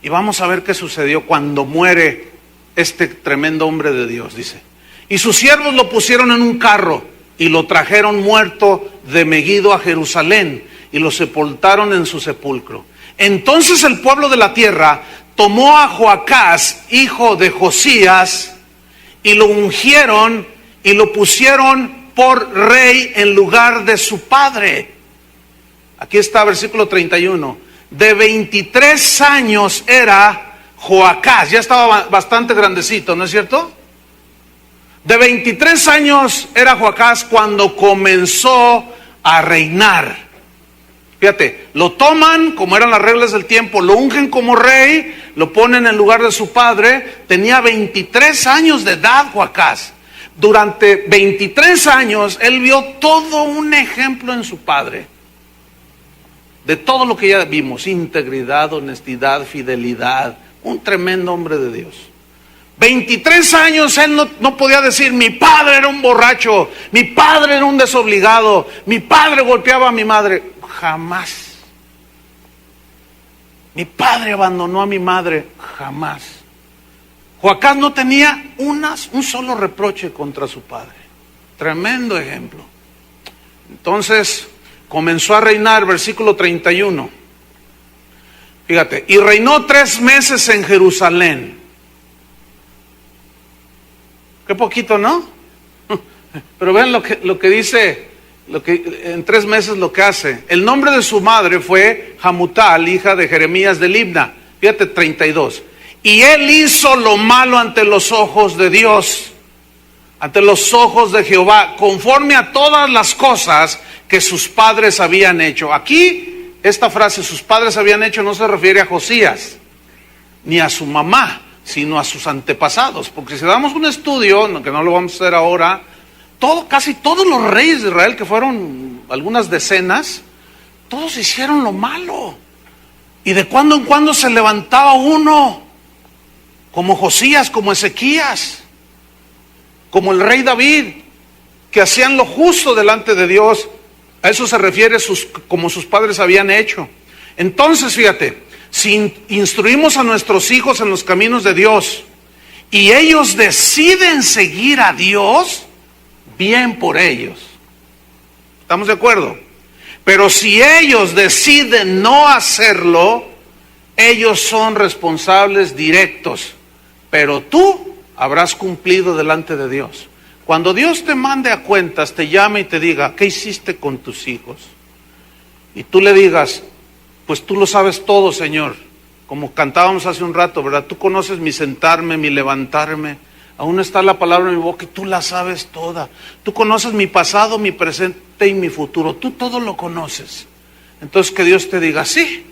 Y vamos a ver qué sucedió cuando muere este tremendo hombre de Dios. Dice: y sus siervos lo pusieron en un carro y lo trajeron muerto de Megido a Jerusalén y lo sepultaron en su sepulcro. Entonces el pueblo de la tierra tomó a Joacás, hijo de Josías, y lo ungieron y lo pusieron por rey en lugar de su padre. Aquí está, versículo 31. De 23 años era Joacás. Ya estaba bastante grandecito, ¿no es cierto? De 23 años era Joacás cuando comenzó a reinar. Fíjate, lo toman, como eran las reglas del tiempo, lo ungen como rey, lo ponen en lugar de su padre. Tenía 23 años de edad Joacás. Durante 23 años él vio todo un ejemplo en su padre, de todo lo que ya vimos: integridad, honestidad, fidelidad. Un tremendo hombre de Dios. 23 años él no podía decir: mi padre era un borracho, mi padre era un desobligado, mi padre golpeaba a mi madre. Jamás. Mi padre abandonó a mi madre. Jamás. Joacás no tenía un solo reproche contra su padre. Tremendo ejemplo. Entonces comenzó a reinar, versículo 31. Fíjate, y reinó 3 meses en Jerusalén. Qué poquito, ¿no? Pero vean lo que dice, en 3 meses lo que hace. El nombre de su madre fue Hamutal, hija de Jeremías de Libna. Fíjate, 32. Y él hizo lo malo ante los ojos de Dios, ante los ojos de Jehová, conforme a todas las cosas que sus padres habían hecho. Aquí, esta frase, sus padres habían hecho, no se refiere a Josías, ni a su mamá, sino a sus antepasados. Porque si damos un estudio, que no lo vamos a hacer ahora, casi todos los reyes de Israel, que fueron algunas decenas, todos hicieron lo malo. Y de cuando en cuando se levantaba uno, como Josías, como Ezequías, como el rey David, que hacían lo justo delante de Dios. A eso se refiere como sus padres habían hecho. Entonces, fíjate, si instruimos a nuestros hijos en los caminos de Dios y ellos deciden seguir a Dios, bien por ellos. ¿Estamos de acuerdo? Pero si ellos deciden no hacerlo, Ellos son responsables directos, pero tú habrás cumplido delante de Dios. Cuando Dios te mande a cuentas, te llame y te diga, ¿qué hiciste con tus hijos? Y tú le digas, pues tú lo sabes todo, Señor. Como cantábamos hace un rato, ¿verdad? Tú conoces mi sentarme, mi levantarme. Aún está la palabra en mi boca y tú la sabes toda. Tú conoces mi pasado, mi presente y mi futuro. Tú todo lo conoces. Entonces que Dios te diga, sí,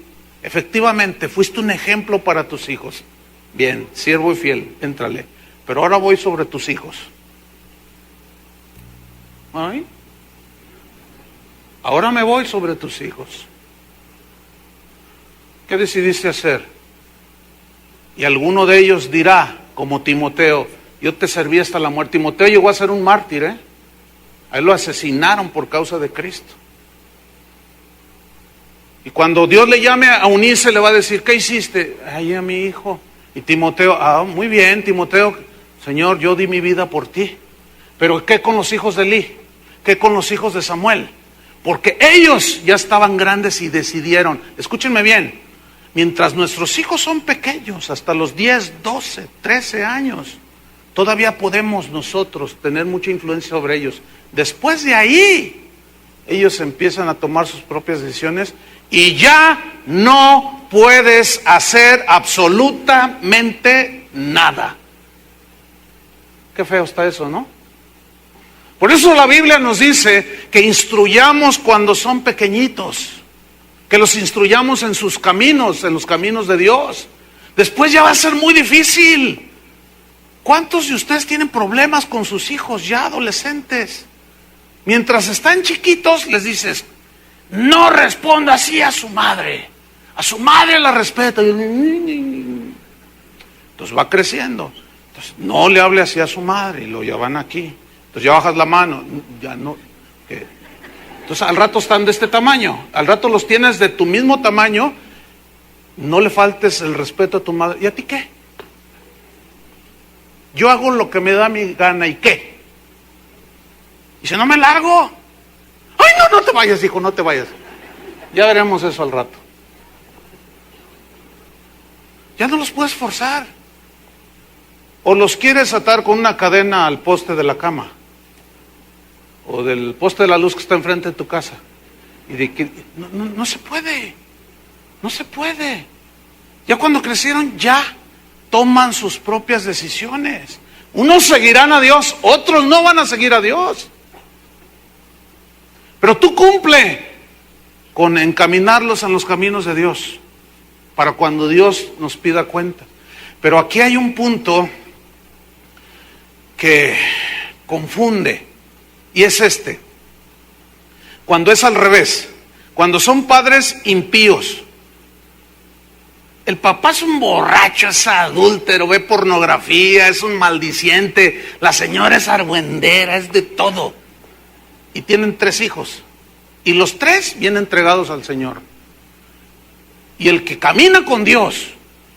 efectivamente, fuiste un ejemplo para tus hijos. Bien, siervo y fiel, éntrale. Pero ahora voy sobre tus hijos. ¿Ay? Ahora me voy sobre tus hijos. ¿Qué decidiste hacer? Y alguno de ellos dirá, como Timoteo, yo te serví hasta la muerte. Timoteo llegó a ser un mártir, ¿eh? A él lo asesinaron por causa de Cristo. Y cuando Dios le llame a unirse, le va a decir, ¿qué hiciste? Ay, a mi hijo. Y Timoteo, muy bien, Timoteo, Señor, yo di mi vida por ti. Pero ¿qué con los hijos de Elí? ¿Qué con los hijos de Samuel? Porque ellos ya estaban grandes y decidieron, escúchenme bien, mientras nuestros hijos son pequeños, hasta los 10, 12, 13 años, todavía podemos nosotros tener mucha influencia sobre ellos. Después de ahí, ellos empiezan a tomar sus propias decisiones y ya no puedes hacer absolutamente nada. Qué feo está eso, ¿no? Por eso la Biblia nos dice que instruyamos cuando son pequeñitos, que los instruyamos en sus caminos, en los caminos de Dios. Después ya va a ser muy difícil. ¿Cuántos de ustedes tienen problemas con sus hijos ya adolescentes? Mientras están chiquitos les dices, no responda así a su madre la respeta. Entonces va creciendo. Entonces no le hable así a su madre y lo llevan aquí. Entonces ya bajas la mano, ya no. ¿Qué? Entonces al rato están de este tamaño, al rato los tienes de tu mismo tamaño, no le faltes el respeto a tu madre. ¿Y a ti qué? Yo hago lo que me da mi gana, ¿y qué? Y si no me largo, ¡ay, no te vayas, hijo, no te vayas! Ya veremos eso al rato. Ya no los puedes forzar. O los quieres atar con una cadena al poste de la cama, o del poste de la luz que está enfrente de tu casa. Y de que no se puede. No se puede. Ya cuando crecieron, ya toman sus propias decisiones. Unos seguirán a Dios, otros no van a seguir a Dios. Pero tú cumple con encaminarlos en los caminos de Dios, para cuando Dios nos pida cuenta. Pero aquí hay un punto que confunde, y es este. Cuando es al revés, cuando son padres impíos, el papá es un borracho, es adúltero, ve pornografía, es un maldiciente, la señora es argüendera, es de todo, y tienen 3 hijos, y los 3 vienen entregados al Señor. Y el que camina con Dios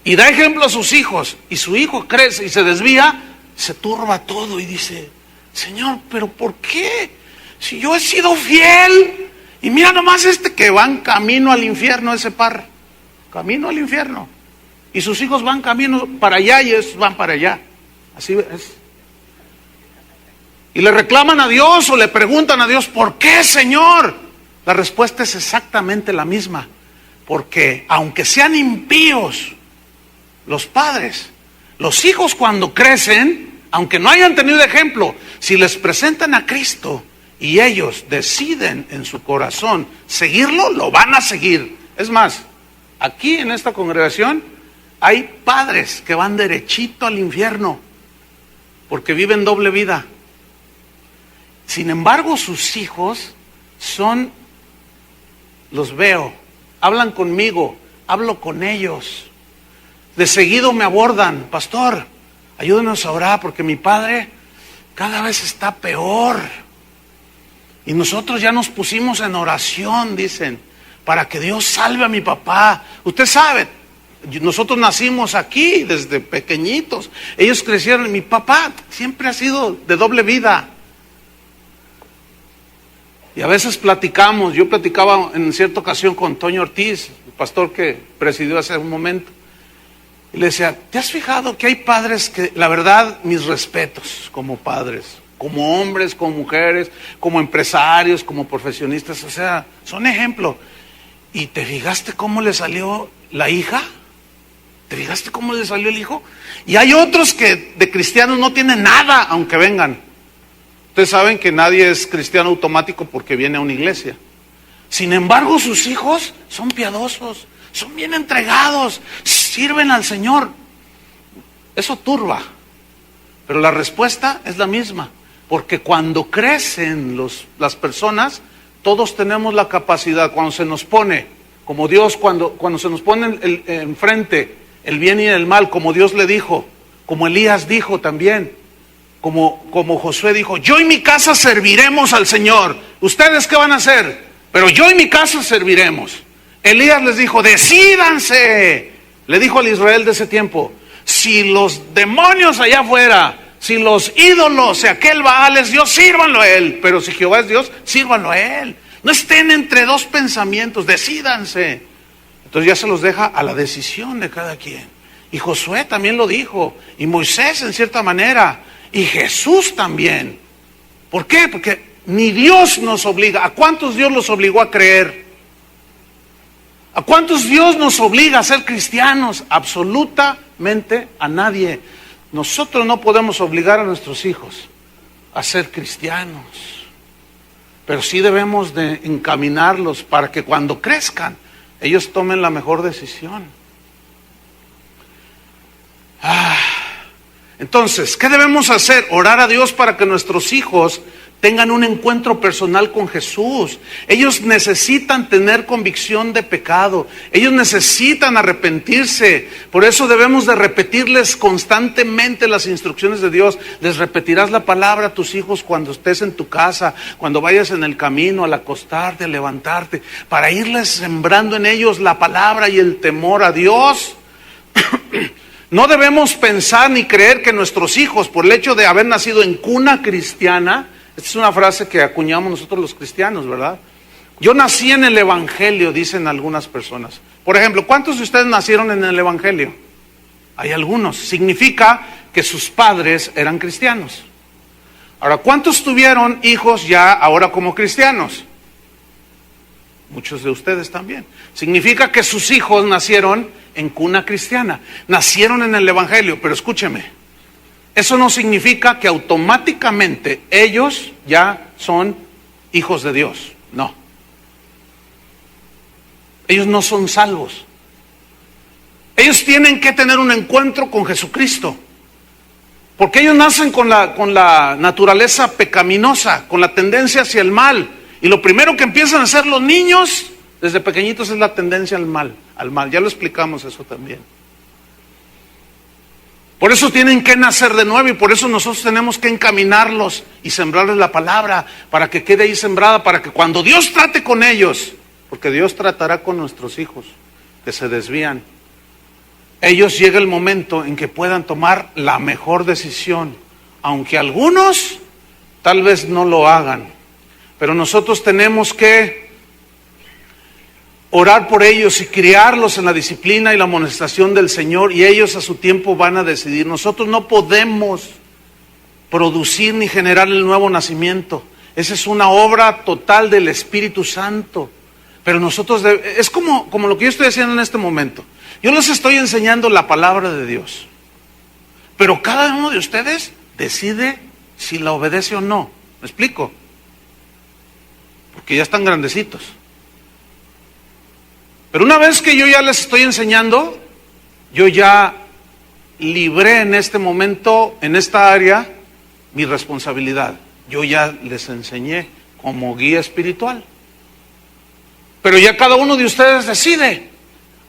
y da ejemplo a sus hijos, y su hijo crece y se desvía, se turba todo y dice, Señor, ¿pero por qué? Si yo he sido fiel, y mira nomás que van camino al infierno, ese par, camino al infierno, y sus hijos van camino para allá y ellos van para allá. Así es. Y le reclaman a Dios o le preguntan a Dios, ¿por qué, Señor? La respuesta es exactamente la misma, porque aunque sean impíos los padres, los hijos cuando crecen, aunque no hayan tenido ejemplo, si les presentan a Cristo y ellos deciden en su corazón seguirlo, lo van a seguir. Es más, aquí en esta congregación hay padres que van derechito al infierno porque viven doble vida. Sin embargo, sus hijos los veo, hablan conmigo, hablo con ellos. De seguido me abordan, pastor, ayúdenos a orar porque mi padre cada vez está peor. Y nosotros ya nos pusimos en oración, dicen, para que Dios salve a mi papá. Usted sabe, nosotros nacimos aquí desde pequeñitos. Ellos crecieron, mi papá siempre ha sido de doble vida. Y a veces platicamos, yo platicaba en cierta ocasión con Toño Ortiz, el pastor que presidió hace un momento. Y le decía, ¿te has fijado que hay padres que, la verdad, mis respetos como padres, como hombres, como mujeres, como empresarios, como profesionistas, o sea, son ejemplo? ¿Y te fijaste cómo le salió la hija? ¿Te fijaste cómo le salió el hijo? Y hay otros que de cristianos no tienen nada, aunque vengan. Ustedes saben que nadie es cristiano automático porque viene a una iglesia. Sin embargo, sus hijos son piadosos, son bien entregados, sirven al Señor. Eso turba, pero la respuesta es la misma, porque cuando crecen las personas, todos tenemos la capacidad, cuando se nos pone, como Dios, cuando se nos pone enfrente el bien y el mal, como Dios le dijo, como Elías dijo también, como Josué dijo, yo y mi casa serviremos al Señor. ¿Ustedes qué van a hacer? Pero yo y mi casa serviremos. Elías les dijo, decídanse. Le dijo al Israel de ese tiempo, si los demonios allá afuera, si los ídolos, si aquel Baal es Dios, sírvanlo a él. Pero si Jehová es Dios, sírvanlo a él. No estén entre dos pensamientos, decídanse. Entonces ya se los deja a la decisión de cada quien. Y Josué también lo dijo, y Moisés en cierta manera, y Jesús también. ¿Por qué? Porque ni Dios nos obliga. ¿A cuántos Dios los obligó a creer? ¿A cuántos Dios nos obliga a ser cristianos? Absolutamente a nadie. Nosotros no podemos obligar a nuestros hijos a ser cristianos, pero sí debemos de encaminarlos para que cuando crezcan, ellos tomen la mejor decisión. Entonces, ¿qué debemos hacer? Orar a Dios para que nuestros hijos tengan un encuentro personal con Jesús. Ellos necesitan tener convicción de pecado. Ellos necesitan arrepentirse. Por eso debemos de repetirles constantemente las instrucciones de Dios. Les repetirás la palabra a tus hijos cuando estés en tu casa, cuando vayas en el camino, al acostarte, al levantarte, para irles sembrando en ellos la palabra y el temor a Dios. No debemos pensar ni creer que nuestros hijos, por el hecho de haber nacido en cuna cristiana, esta es una frase que acuñamos nosotros los cristianos, ¿verdad? Yo nací en el Evangelio, dicen algunas personas. Por ejemplo, ¿cuántos de ustedes nacieron en el Evangelio? Hay algunos. Significa que sus padres eran cristianos. Ahora, ¿cuántos tuvieron hijos ya ahora como cristianos? Muchos de ustedes también. Significa que sus hijos nacieron en cuna cristiana, nacieron en el Evangelio, pero escúcheme, eso no significa que automáticamente ellos ya son hijos de Dios, no. Ellos no son salvos. Ellos tienen que tener un encuentro con Jesucristo, porque ellos nacen con la naturaleza pecaminosa, con la tendencia hacia el mal, y lo primero que empiezan a hacer los niños desde pequeñitos es la tendencia al mal. Ya lo explicamos eso también. Por eso tienen que nacer de nuevo y por eso nosotros tenemos que encaminarlos y sembrarles la palabra para que quede ahí sembrada, para que cuando Dios trate con ellos, porque Dios tratará con nuestros hijos que se desvían, ellos llega el momento en que puedan tomar la mejor decisión, aunque algunos tal vez no lo hagan, pero nosotros tenemos que orar por ellos y criarlos en la disciplina y la amonestación del Señor, y ellos a su tiempo van a decidir. Nosotros no podemos producir ni generar el nuevo nacimiento. Esa es una obra total del Espíritu Santo. Pero nosotros, es como lo que yo estoy haciendo en este momento. Yo les estoy enseñando la palabra de Dios, pero cada uno de ustedes decide si la obedece o no. ¿Me explico? Porque ya están grandecitos. Pero una vez que yo ya les estoy enseñando, yo ya libré en este momento, en esta área, mi responsabilidad. Yo ya les enseñé como guía espiritual. Pero ya cada uno de ustedes decide.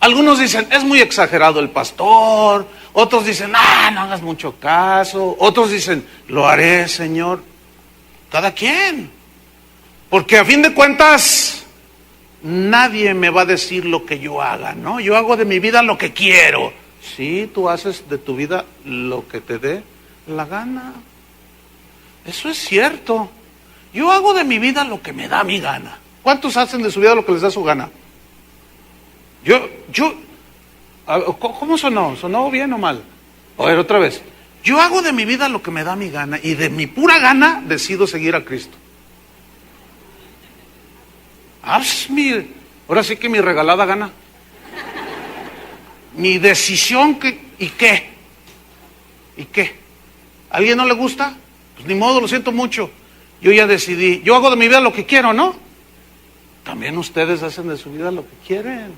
Algunos dicen, es muy exagerado el pastor. Otros dicen, no hagas mucho caso. Otros dicen, lo haré, Señor. Cada quien. Porque a fin de cuentas, nadie me va a decir lo que yo haga, ¿no? Yo hago de mi vida lo que quiero. Sí, tú haces de tu vida lo que te dé la gana. Eso es cierto. Yo hago de mi vida lo que me da mi gana. ¿Cuántos hacen de su vida lo que les da su gana? ¿Cómo sonó? ¿Sonó bien o mal? A ver, otra vez. Yo hago de mi vida lo que me da mi gana y de mi pura gana decido seguir a Cristo. Ahora sí que mi regalada gana. Mi decisión, ¿y qué? ¿Y qué? ¿A alguien no le gusta? Pues ni modo, lo siento mucho. Yo ya decidí. Yo hago de mi vida lo que quiero, ¿no? También ustedes hacen de su vida lo que quieren.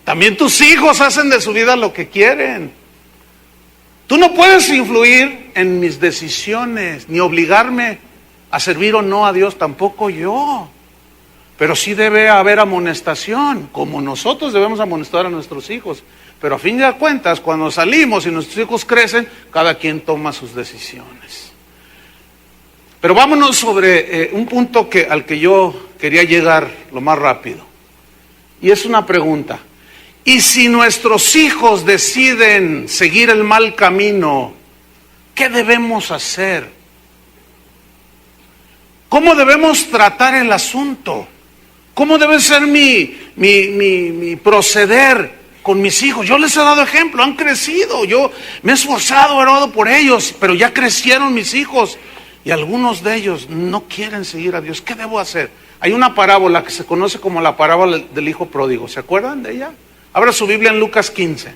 También tus hijos hacen de su vida lo que quieren. Tú no puedes influir en mis decisiones, ni obligarme a servir o no a Dios, tampoco yo. Pero sí debe haber amonestación, como nosotros debemos amonestar a nuestros hijos. Pero a fin de cuentas, cuando salimos y nuestros hijos crecen, cada quien toma sus decisiones. Pero vámonos sobre un punto al que yo quería llegar lo más rápido. Y es una pregunta. ¿Y si nuestros hijos deciden seguir el mal camino, qué debemos hacer? ¿Cómo debemos tratar el asunto? ¿Cómo debe ser mi proceder con mis hijos? Yo les he dado ejemplo, han crecido, yo me he esforzado, he orado por ellos, pero ya crecieron mis hijos y algunos de ellos no quieren seguir a Dios. ¿Qué debo hacer? Hay una parábola que se conoce como la parábola del hijo pródigo. ¿Se acuerdan de ella? Abra su Biblia en Lucas 15.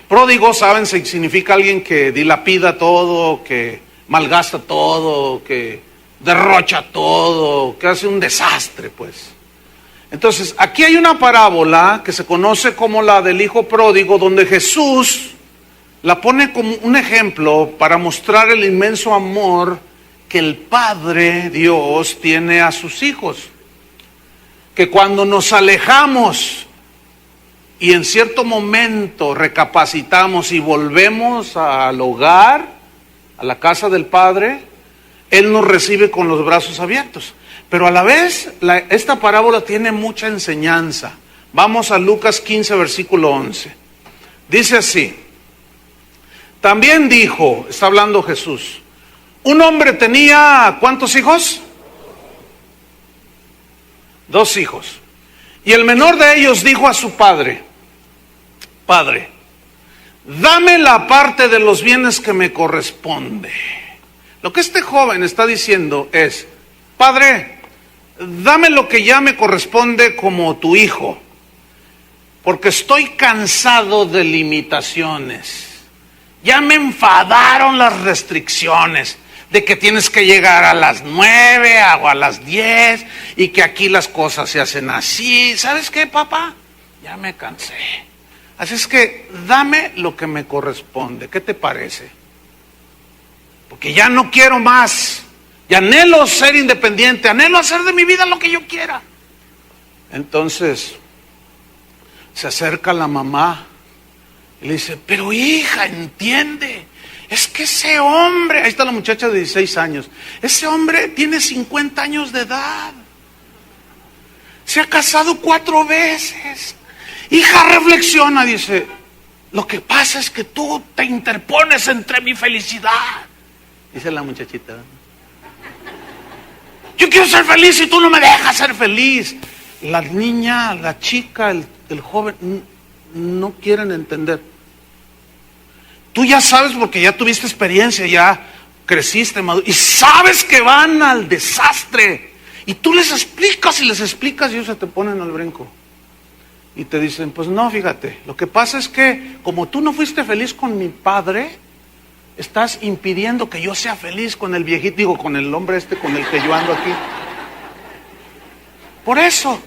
Pródigo, saben, significa alguien que dilapida todo, que malgasta todo, que derrocha todo, que hace un desastre, pues. Entonces, aquí hay una parábola que se conoce como la del hijo pródigo, donde Jesús la pone como un ejemplo para mostrar el inmenso amor que el Padre Dios tiene a sus hijos. Que cuando nos alejamos y en cierto momento recapacitamos y volvemos al hogar, a la casa del Padre, Él nos recibe con los brazos abiertos. Pero a la vez, esta parábola tiene mucha enseñanza. Vamos a Lucas 15, versículo 11. Dice así: también dijo, está hablando Jesús, un hombre tenía, ¿cuántos hijos? 2 hijos. Y el menor de ellos dijo a su padre: Padre, dame la parte de los bienes que me corresponde. Lo que este joven está diciendo es: Padre, dame lo que ya me corresponde como tu hijo, porque estoy cansado de limitaciones. Ya me enfadaron las restricciones de que tienes que llegar a las 9 o a las 10 y que aquí las cosas se hacen así. ¿Sabes qué, papá? Ya me cansé. Así es que dame lo que me corresponde. ¿Qué te parece? Porque ya no quiero más. Y anhelo ser independiente, anhelo hacer de mi vida lo que yo quiera. Entonces se acerca la mamá y le dice: pero hija, entiende, es que ese hombre, ahí está la muchacha de 16 años, ese hombre tiene 50 años de edad, se ha casado 4 veces. Hija, reflexiona, dice, lo que pasa es que tú te interpones entre mi felicidad. Dice la muchachita: yo quiero ser feliz y tú no me dejas ser feliz. La niña, la chica, el joven no quieren entender. Tú ya sabes, porque ya tuviste experiencia, ya creciste, maduro, y sabes que van al desastre. Y tú les explicas y ellos se te ponen al brinco. Y te dicen: pues no, fíjate, lo que pasa es que como tú no fuiste feliz con mi padre, estás impidiendo que yo sea feliz con el viejito, digo, con el hombre con el que yo ando aquí. Por eso,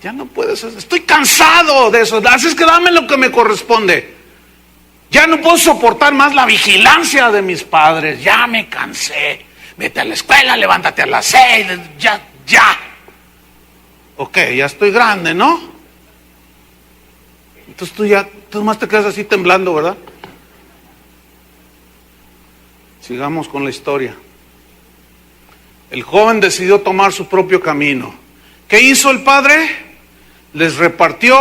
ya no puedes, estoy cansado de eso, así es que dame lo que me corresponde. Ya no puedo soportar más la vigilancia de mis padres, ya me cansé. Vete a la escuela, levántate a las 6, ya. Ok, ya estoy grande, ¿no? Entonces tú más te quedas así temblando, ¿verdad? Sigamos con la historia. El joven decidió tomar su propio camino. ¿Qué hizo el padre? Les repartió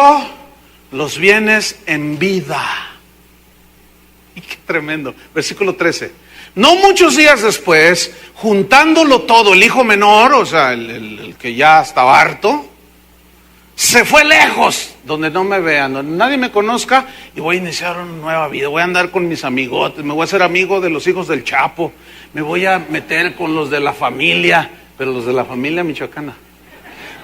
los bienes en vida. Y qué tremendo. Versículo 13. No muchos días después, juntándolo todo, el hijo menor, o sea, el que ya estaba harto, se fue lejos, donde no me vean, donde nadie me conozca, y voy a iniciar una nueva vida. Voy a andar con mis amigotes, me voy a hacer amigo de los hijos del Chapo, me voy a meter con los de la familia, pero los de la familia michoacana.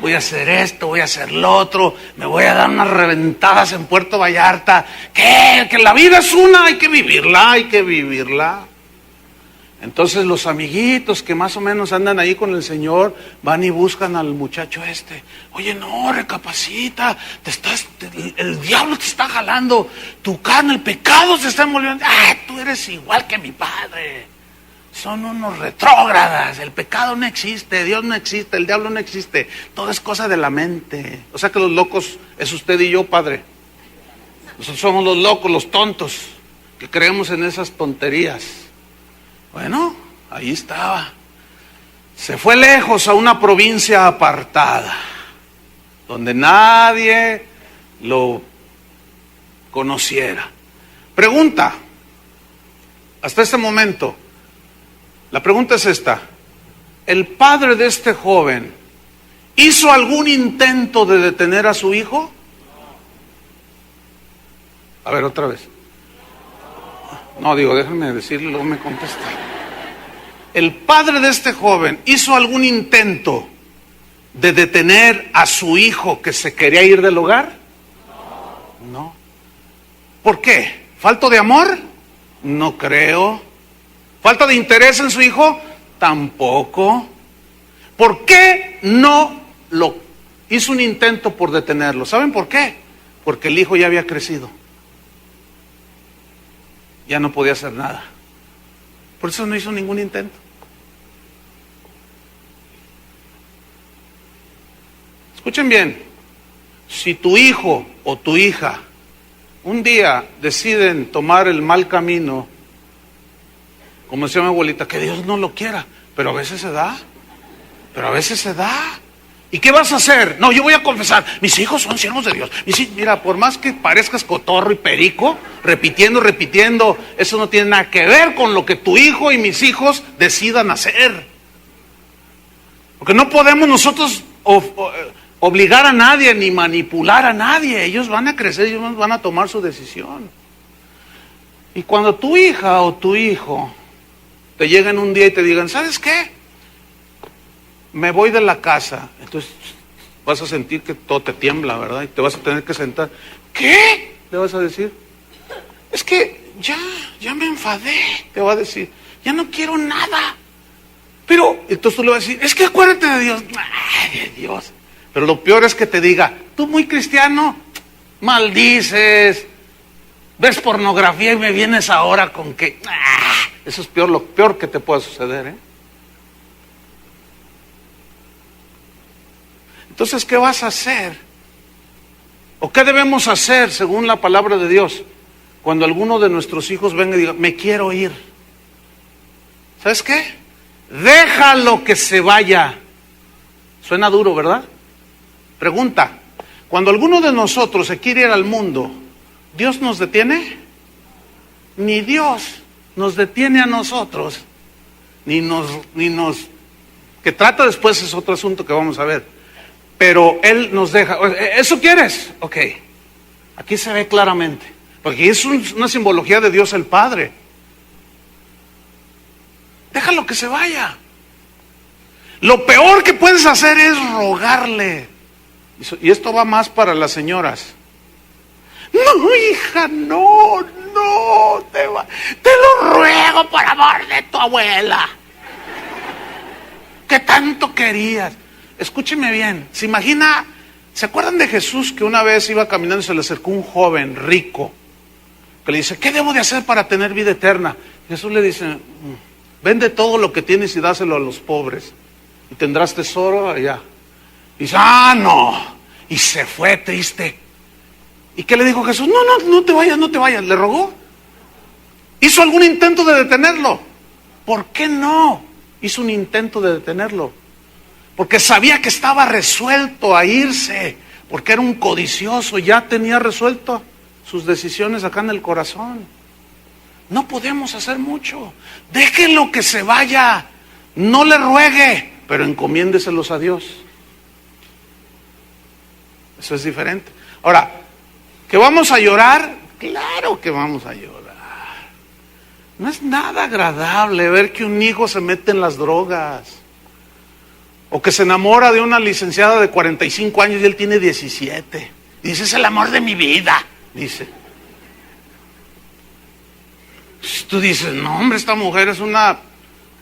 Voy a hacer esto, voy a hacer lo otro, me voy a dar unas reventadas en Puerto Vallarta. ¿Qué? Que la vida es una, hay que vivirla, hay que vivirla. Entonces los amiguitos que más o menos andan ahí con el Señor van y buscan al muchacho este. Oye, no, recapacita, el diablo te está jalando, tu carne, el pecado se está envolviendo. Ah, tú eres igual que mi padre. Son unos retrógradas, el pecado no existe, Dios no existe, el diablo no existe, todo es cosa de la mente. O sea que los locos es usted y yo, padre. Nosotros somos los locos, los tontos, que creemos en esas tonterías. Bueno, ahí estaba. Se fue lejos a una provincia apartada, donde nadie lo conociera. Pregunta, hasta este momento, la pregunta es esta: ¿el padre de este joven hizo algún intento de detener a su hijo? A ver, otra vez. No, déjenme decirle, luego me contesta. ¿El padre de este joven hizo algún intento de detener a su hijo que se quería ir del hogar? No. ¿Por qué? ¿Falta de amor? No creo. ¿Falta de interés en su hijo? Tampoco. ¿Por qué no lo hizo un intento por detenerlo? ¿Saben por qué? Porque el hijo ya había crecido. Ya no podía hacer nada. Por eso no hizo ningún intento. Escuchen bien, si tu hijo o tu hija un día deciden tomar el mal camino, como decía mi abuelita, que Dios no lo quiera, pero a veces se da, ¿Y qué vas a hacer? No, yo voy a confesar, mis hijos son siervos de Dios. Mira, por más que parezcas cotorro y perico, repitiendo, eso no tiene nada que ver con lo que tu hijo y mis hijos decidan hacer. Porque no podemos nosotros obligar a nadie ni manipular a nadie. Ellos van a crecer, ellos van a tomar su decisión. Y cuando tu hija o tu hijo te lleguen un día y te digan, ¿sabes qué? Me voy de la casa. Entonces vas a sentir que todo te tiembla, ¿verdad? Y te vas a tener que sentar. ¿Qué? Le vas a decir. Es que ya me enfadé, te va a decir. Ya no quiero nada. Pero, entonces tú le vas a decir, es que acuérdate de Dios. Ay, de Dios. Pero lo peor es que te diga, tú muy cristiano, maldices, ves pornografía y me vienes ahora con que... Eso es peor, lo peor que te puede suceder, ¿eh? Entonces, ¿qué vas a hacer? ¿O qué debemos hacer según la palabra de Dios? Cuando alguno de nuestros hijos venga y diga, me quiero ir. ¿Sabes qué? Déjalo que se vaya. Suena duro, ¿verdad? Pregunta, cuando alguno de nosotros se quiere ir al mundo, ¿Dios nos detiene? Ni Dios nos detiene a nosotros, ni nos... Que trata después es otro asunto que vamos a ver. Pero Él nos deja. ¿Eso quieres? Ok. Aquí se ve claramente. Porque es una simbología de Dios el Padre. Déjalo que se vaya. Lo peor que puedes hacer es rogarle. Y esto va más para las señoras. No, hija, no, te lo ruego por amor de tu abuela. Que tanto querías. Escúcheme bien, ¿se acuerdan de Jesús que una vez iba caminando y se le acercó un joven rico que le dice, ¿qué debo de hacer para tener vida eterna? Jesús le dice, vende todo lo que tienes y dáselo a los pobres y tendrás tesoro allá. Y dice, no, y se fue triste. ¿Y qué le dijo Jesús? No te vayas, le rogó. ¿Hizo algún intento de detenerlo? ¿Por qué no hizo un intento de detenerlo? Porque sabía que estaba resuelto a irse, porque era un codicioso, ya tenía resuelto sus decisiones acá en el corazón. no podemos hacer mucho. Déjenlo que se vaya. No le ruegue, pero encomiéndeselos a Dios. Eso es diferente. Ahora, ¿que vamos a llorar? Claro que vamos a llorar. No es nada agradable ver que un hijo se mete en las drogas. O que se enamora de una licenciada de 45 años y él tiene 17. Dice, es el amor de mi vida, dice. Tú dices, no hombre, esta mujer es una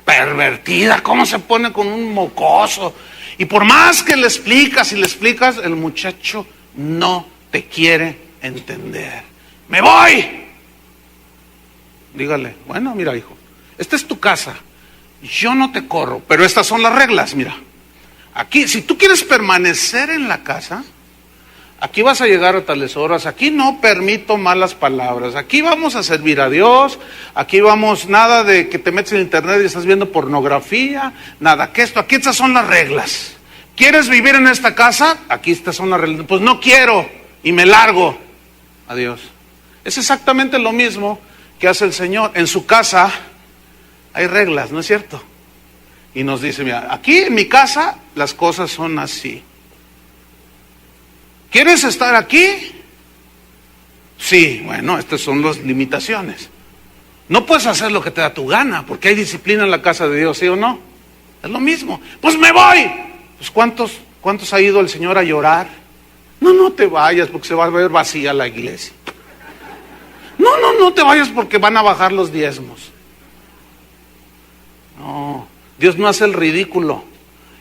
pervertida. ¿Cómo se pone con un mocoso? Y por más que le explicas y le explicas, el muchacho no te quiere entender. ¡Me voy! Dígale, bueno, mira hijo, esta es tu casa. Yo no te corro, pero estas son las reglas, mira. Aquí, si tú quieres permanecer en la casa, aquí vas a llegar a tales horas, aquí no permito malas palabras, aquí vamos a servir a Dios, aquí vamos, nada de que te metes en internet y estás viendo pornografía, nada que esto, aquí estas son las reglas. ¿Quieres vivir en esta casa? Aquí estas son las reglas. Pues no quiero y me largo. Adiós. Es exactamente lo mismo que hace el Señor. En su casa hay reglas, ¿no es cierto? Y nos dice, mira, aquí en mi casa las cosas son así. ¿Quieres estar aquí? Sí, bueno, estas son las limitaciones. No puedes hacer lo que te da tu gana, porque hay disciplina en la casa de Dios, ¿sí o no? Es lo mismo. Pues me voy. Pues ¿cuántos ha ido el Señor a llorar? No te vayas porque se va a ver vacía la iglesia. No te vayas porque van a bajar los diezmos. No, Dios no hace el ridículo.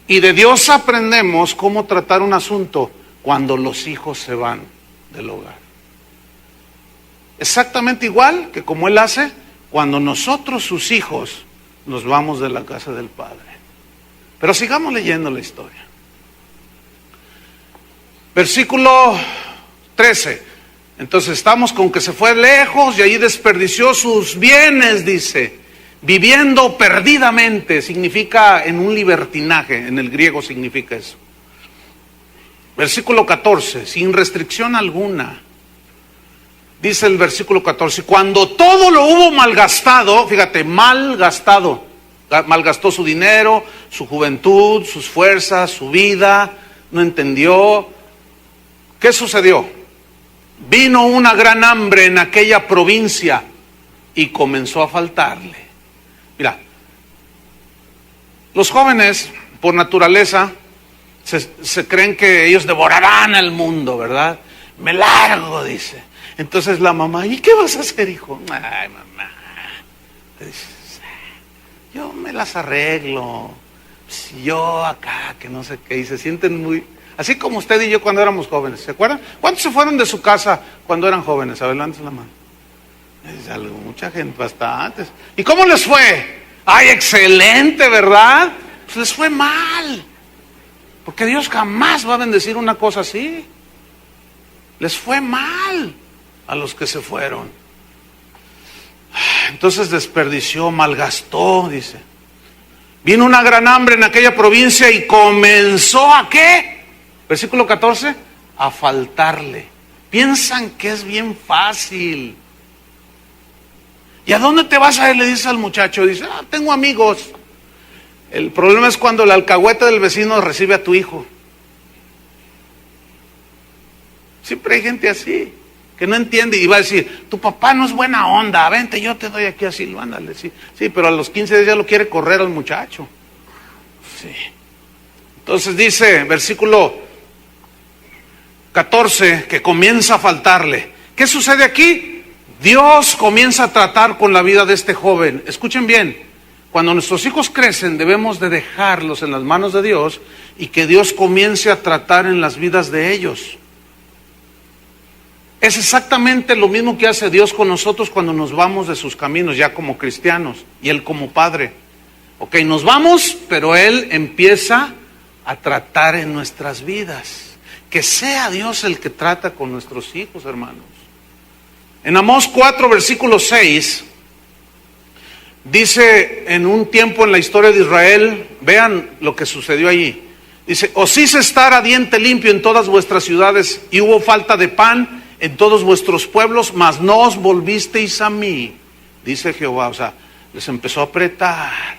Y de Dios aprendemos cómo tratar un asunto cuando los hijos se van del hogar. Exactamente igual que como Él hace cuando nosotros, sus hijos, nos vamos de la casa del Padre. Pero sigamos leyendo la historia. Versículo 13. Entonces estamos con que se fue lejos y allí desperdició sus bienes, dice. Viviendo perdidamente, significa en un libertinaje, en el griego significa eso. Versículo 14, sin restricción alguna. Dice el versículo 14, cuando todo lo hubo malgastado, fíjate, malgastado, malgastó su dinero, su juventud, sus fuerzas, su vida, no entendió. ¿Qué sucedió? Vino una gran hambre en aquella provincia y comenzó a faltarle. Mira, los jóvenes, por naturaleza, se creen que ellos devorarán el mundo, ¿verdad? Me largo, dice. Entonces la mamá, ¿y qué vas a hacer, hijo? Ay, mamá, yo me las arreglo. Yo acá, que no sé qué. Y se sienten muy... Así como usted y yo cuando éramos jóvenes, ¿se acuerdan? ¿Cuántos se fueron de su casa cuando eran jóvenes? A ver, levanten la mano. Es algo, mucha gente, bastantes. ¿Y cómo les fue? ¡Ay, excelente!, ¿verdad? Pues les fue mal. Porque Dios jamás va a bendecir una cosa así. Les fue mal a los que se fueron. Entonces desperdició, malgastó, dice. Vino una gran hambre en aquella provincia y comenzó ¿a qué? Versículo 14, a faltarle. Piensan que es bien fácil. ¿Y a dónde te vas a ir? Le dice al muchacho. Dice, tengo amigos. El problema es cuando el alcahuete del vecino recibe a tu hijo. Siempre hay gente así, que no entiende y va a decir, tu papá no es buena onda, vente, yo te doy aquí asilo, ándale, sí, pero a los 15 días ya lo quiere correr al muchacho. Sí. Entonces dice, versículo 14, que comienza a faltarle. ¿Qué sucede aquí? Dios comienza a tratar con la vida de este joven. Escuchen bien, cuando nuestros hijos crecen debemos de dejarlos en las manos de Dios y que Dios comience a tratar en las vidas de ellos. Es exactamente lo mismo que hace Dios con nosotros cuando nos vamos de sus caminos, ya como cristianos, y Él como Padre. Ok, nos vamos, pero Él empieza a tratar en nuestras vidas. Que sea Dios el que trata con nuestros hijos, hermanos. En Amós 4, versículo 6, dice en un tiempo en la historia de Israel, vean lo que sucedió allí. Dice, os hice estar a diente limpio en todas vuestras ciudades y hubo falta de pan en todos vuestros pueblos, mas no os volvisteis a mí, dice Jehová. O sea, les empezó a apretar.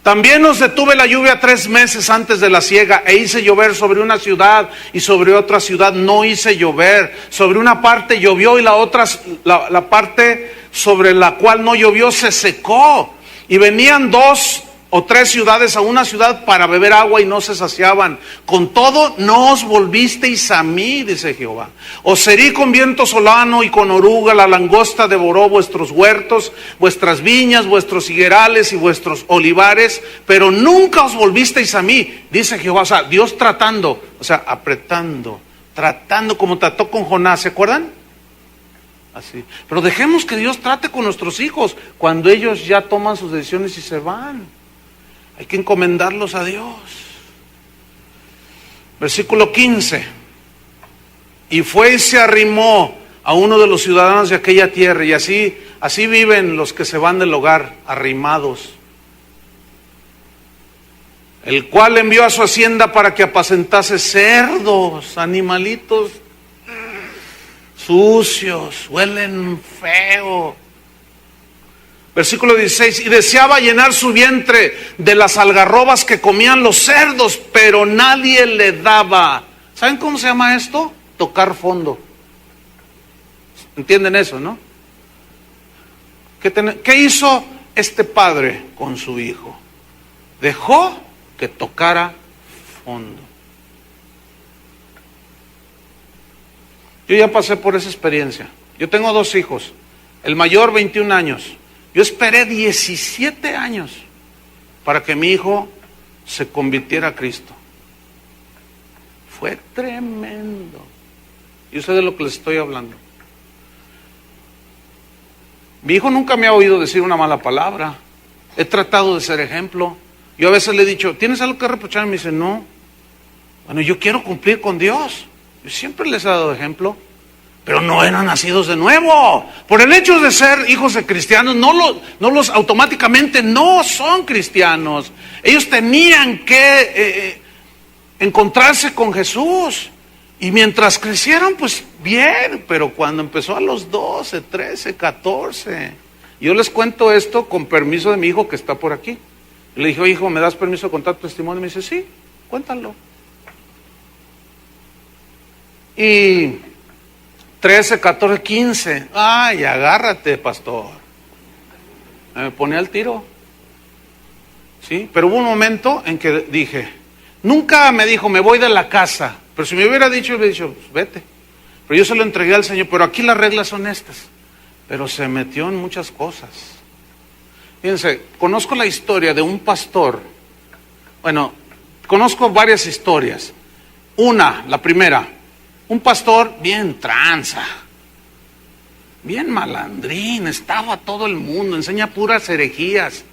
También os detuve la lluvia 3 meses antes de la siega, e hice llover sobre una ciudad y sobre otra ciudad no hice llover. Sobre una parte llovió y la parte sobre la cual no llovió se secó. Y venían 2 o 3 ciudades a una ciudad para beber agua y no se saciaban. Con todo no os volvisteis a mí, dice Jehová. Os herí con viento solano y con oruga, la langosta devoró vuestros huertos, vuestras viñas, vuestros higuerales y vuestros olivares, pero nunca os volvisteis a mí, dice Jehová. O sea, Dios tratando, o sea, apretando, tratando como trató con Jonás, ¿se acuerdan? Así. Pero dejemos que Dios trate con nuestros hijos cuando ellos ya toman sus decisiones y se van. Hay que encomendarlos a Dios. Versículo 15. Y fue y se arrimó a uno de los ciudadanos de aquella tierra. Y así viven los que se van del hogar, arrimados. El cual envió a su hacienda para que apacentase cerdos, animalitos sucios, huelen feo. Versículo 16, y deseaba llenar su vientre de las algarrobas que comían los cerdos, pero nadie le daba. ¿Saben cómo se llama esto? Tocar fondo. ¿Entienden eso, no? ¿Qué hizo este padre con su hijo? Dejó que tocara fondo. Yo ya pasé por esa experiencia. Yo tengo 2 hijos. El mayor 21 años. Yo esperé 17 años para que mi hijo se convirtiera a Cristo. Fue tremendo. Yo sé de lo que les estoy hablando. Mi hijo nunca me ha oído decir una mala palabra. He tratado de ser ejemplo. Yo a veces le he dicho, ¿tienes algo que reprocharme? Me dice, no. Bueno, yo quiero cumplir con Dios. Yo siempre les he dado ejemplo. Pero no eran nacidos de nuevo. Por el hecho de ser hijos de cristianos, no los automáticamente no son cristianos. Ellos tenían que encontrarse con Jesús. Y mientras crecieron, pues bien. Pero cuando empezó a los 12, 13, 14. Yo les cuento esto con permiso de mi hijo que está por aquí. Le dije, hijo, ¿me das permiso de contar tu testimonio? Y me dice, sí, cuéntalo. Y 13, 14, 15. Ay, agárrate, pastor. Me pone al tiro. ¿Sí? Pero hubo un momento en que dije, nunca me dijo, me voy de la casa. Pero si me hubiera dicho, le hubiera dicho, pues vete. Pero yo se lo entregué al Señor. Pero aquí las reglas son estas. Pero se metió en muchas cosas. Fíjense, conozco la historia de un pastor. Bueno, conozco varias historias. La primera. Un pastor bien tranza, bien malandrín, estafa a todo el mundo, enseña puras herejías.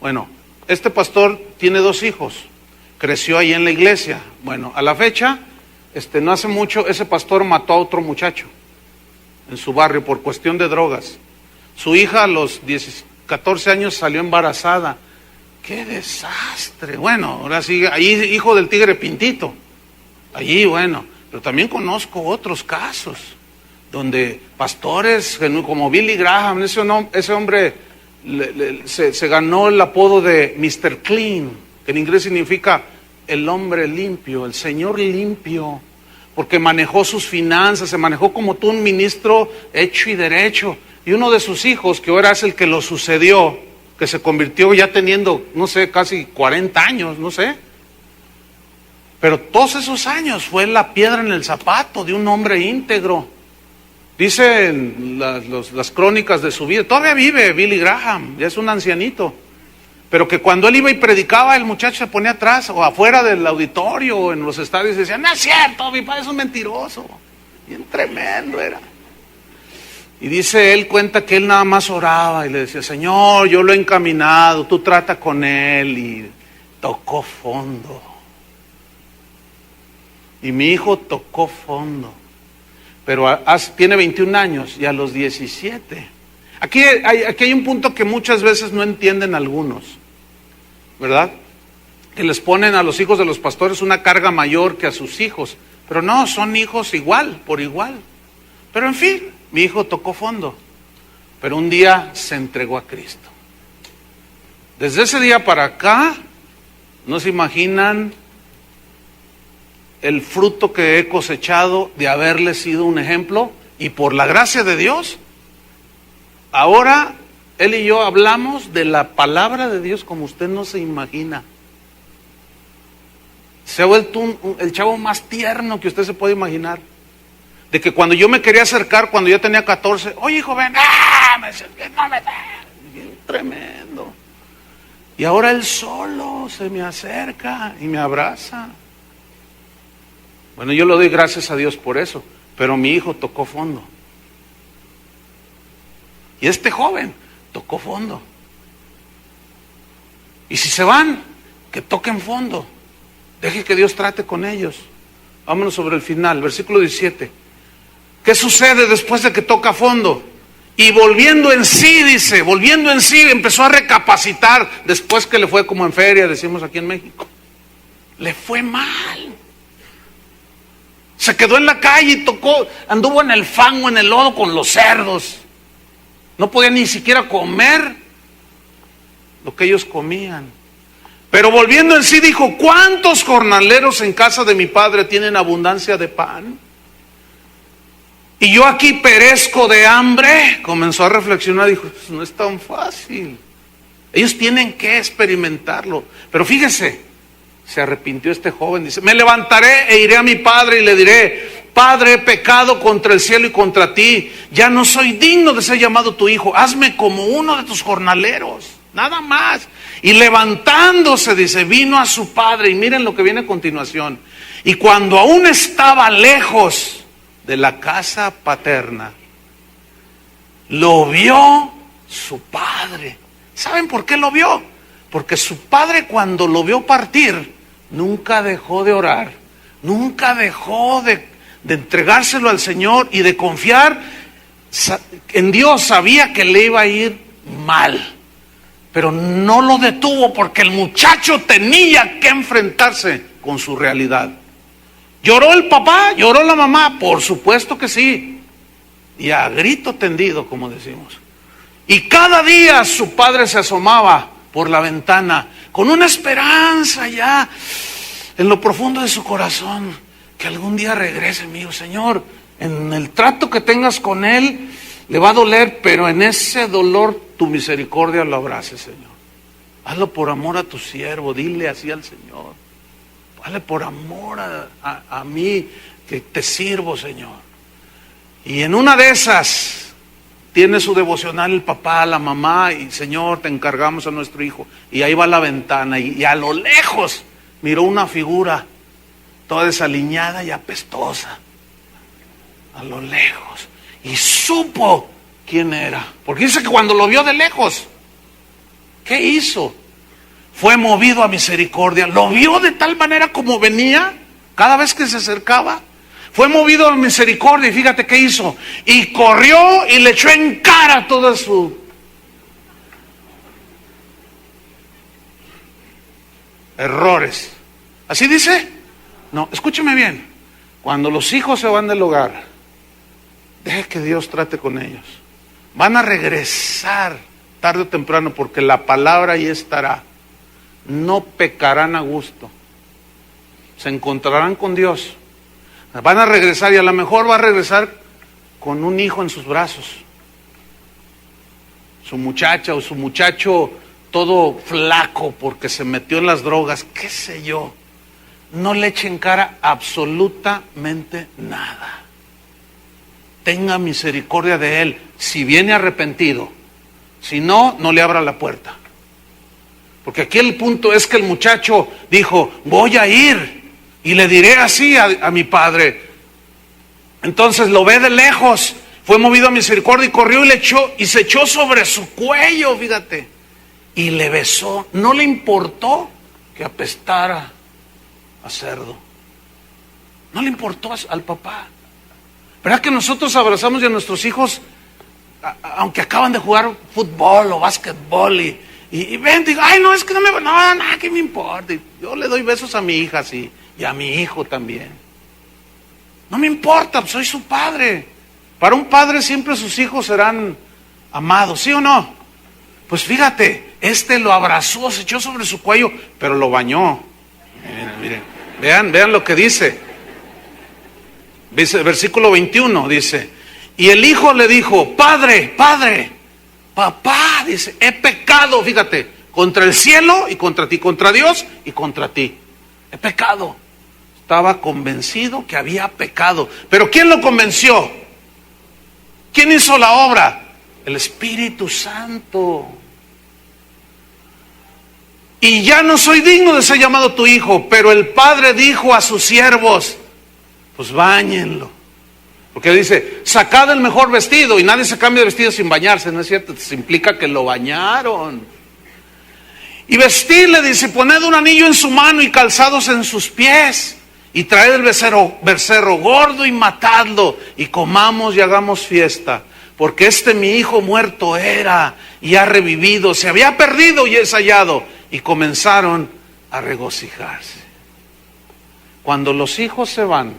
Bueno, este pastor tiene 2 hijos, creció ahí en la iglesia. Bueno, a la fecha, no hace mucho, ese pastor mató a otro muchacho en su barrio por cuestión de drogas. Su hija a los 14 años salió embarazada. ¡Qué desastre! Bueno, ahora sí, ahí hijo del tigre Pintito. Allí, bueno. Pero también conozco otros casos donde pastores como Billy Graham, ese hombre se ganó el apodo de Mr. Clean, que en inglés significa el hombre limpio, el Señor limpio, porque manejó sus finanzas, se manejó como tú, un ministro hecho y derecho. Y uno de sus hijos, que ahora es el que lo sucedió, que se convirtió ya teniendo, no sé, casi 40 años, no sé. Pero todos esos años fue la piedra en el zapato de un hombre íntegro. Dicen las crónicas de su vida, todavía vive Billy Graham, ya es un ancianito. Pero que cuando él iba y predicaba, el muchacho se ponía atrás o afuera del auditorio o en los estadios y decía, no es cierto, mi padre es un mentiroso. Bien tremendo era. Y dice, él cuenta que él nada más oraba y le decía, Señor, yo lo he encaminado, tú trata con él. Y tocó fondo. Y mi hijo tocó fondo, pero tiene 21 años y a los 17. Aquí hay un punto que muchas veces no entienden algunos, ¿verdad? Que les ponen a los hijos de los pastores una carga mayor que a sus hijos. Pero no, son hijos igual, por igual. Pero en fin, mi hijo tocó fondo. pero un día se entregó a Cristo. Desde ese día para acá, no se imaginan el fruto que he cosechado de haberle sido un ejemplo, y por la gracia de Dios, ahora él y yo hablamos de la palabra de Dios como usted no se imagina. Se ha vuelto el chavo más tierno que usted se puede imaginar. De que cuando yo me quería acercar, cuando yo tenía 14, oye hijo, ven, me decía, no me da, bien tremendo. Y ahora él solo se me acerca y me abraza. Bueno, yo le doy gracias a Dios por eso, pero mi hijo tocó fondo. Y este joven tocó fondo. Y si se van, que toquen fondo. Deje que Dios trate con ellos. Vámonos sobre el final, versículo 17. ¿Qué sucede después de que toca fondo? Y volviendo en sí, dice, volviendo en sí, empezó a recapacitar después que le fue como en feria, decimos aquí en México. Le fue mal. Se quedó en la calle y tocó, anduvo en el fango, en el lodo con los cerdos. No podía ni siquiera comer lo que ellos comían. Pero volviendo en sí dijo, ¿cuántos jornaleros en casa de mi padre tienen abundancia de pan? Y yo aquí perezco de hambre. Comenzó a reflexionar, dijo, no es tan fácil. Ellos tienen que experimentarlo. Pero fíjese, se arrepintió este joven, dice, me levantaré e iré a mi padre y le diré, Padre, he pecado contra el cielo y contra ti, ya no soy digno de ser llamado tu hijo, hazme como uno de tus jornaleros, nada más. Y levantándose, dice, vino a su padre, y miren lo que viene a continuación, y cuando aún estaba lejos de la casa paterna, lo vio su padre. ¿Saben por qué lo vio? Porque su padre, cuando lo vio partir, nunca dejó de orar, nunca dejó de entregárselo al Señor y de confiar en Dios. Sabía que le iba a ir mal, pero no lo detuvo porque el muchacho tenía que enfrentarse con su realidad. ¿Lloró el papá? ¿Lloró la mamá? Por supuesto que sí, y a grito tendido, como decimos. Y cada día su padre se asomaba por la ventana con una esperanza ya en lo profundo de su corazón, que algún día regrese. Mío, Señor, en el trato que tengas con él le va a doler, pero en ese dolor tu misericordia lo abrace, Señor. Hazlo por amor a tu siervo, dile así al Señor. Hazle por amor a mí, que te sirvo, Señor. Y en una de esas tiene su devocional el papá, la mamá, y Señor, te encargamos a nuestro hijo. Y ahí va a la ventana, y a lo lejos miró una figura toda desaliñada y apestosa, a lo lejos, y supo quién era, porque dice que cuando lo vio de lejos, ¿qué hizo? Fue movido a misericordia, lo vio de tal manera como venía, cada vez que se acercaba, fue movido a misericordia, y fíjate qué hizo, y corrió y le echó en cara toda su errores. ¿Así dice? No, escúcheme bien. Cuando los hijos se van del hogar, deje que Dios trate con ellos. Van a regresar tarde o temprano, porque la palabra ahí estará. No pecarán a gusto. Se encontrarán con Dios. Van a regresar, y a lo mejor va a regresar con un hijo en sus brazos. Su muchacha o su muchacho todo flaco porque se metió en las drogas, qué sé yo. No le eche en cara absolutamente nada. Tenga misericordia de él si viene arrepentido. Si no, no le abra la puerta. Porque aquí el punto es que el muchacho dijo, voy a ir y le diré así a mi padre. Entonces lo ve de lejos, fue movido a misericordia y corrió y le echó, y se echó sobre su cuello, fíjate, y le besó. No le importó que apestara a cerdo. No le importó al papá. ¿Verdad que nosotros abrazamos a nuestros hijos, aunque acaban de jugar fútbol o básquetbol, y ven, digo, ay, no, es que no me, no, nada, ¿qué me importa? Y yo le doy besos a mi hija, sí, y a mi hijo también. No me importa, soy su padre. Para un padre siempre sus hijos serán amado, ¿sí o no? Pues fíjate, lo abrazó, se echó sobre su cuello, pero lo bañó. Miren, vean lo que dice. Versículo 21 dice, y el hijo le dijo, padre, papá, dice, he pecado, fíjate, contra el cielo y contra ti, contra Dios y contra ti. He pecado. Estaba convencido que había pecado. Pero ¿quién lo convenció? ¿Quién hizo la obra? El Espíritu Santo. Y ya no soy digno de ser llamado tu hijo, pero el padre dijo a sus siervos, pues báñenlo. Porque dice, sacad el mejor vestido, y nadie se cambia de vestido sin bañarse, ¿no es cierto? Eso implica que lo bañaron. Y vestirle, dice, poned un anillo en su mano y calzados en sus pies, y traed el becerro gordo y matadlo, y comamos y hagamos fiesta. Porque mi hijo muerto era, y ha revivido, se había perdido y es hallado. Y comenzaron a regocijarse. Cuando los hijos se van,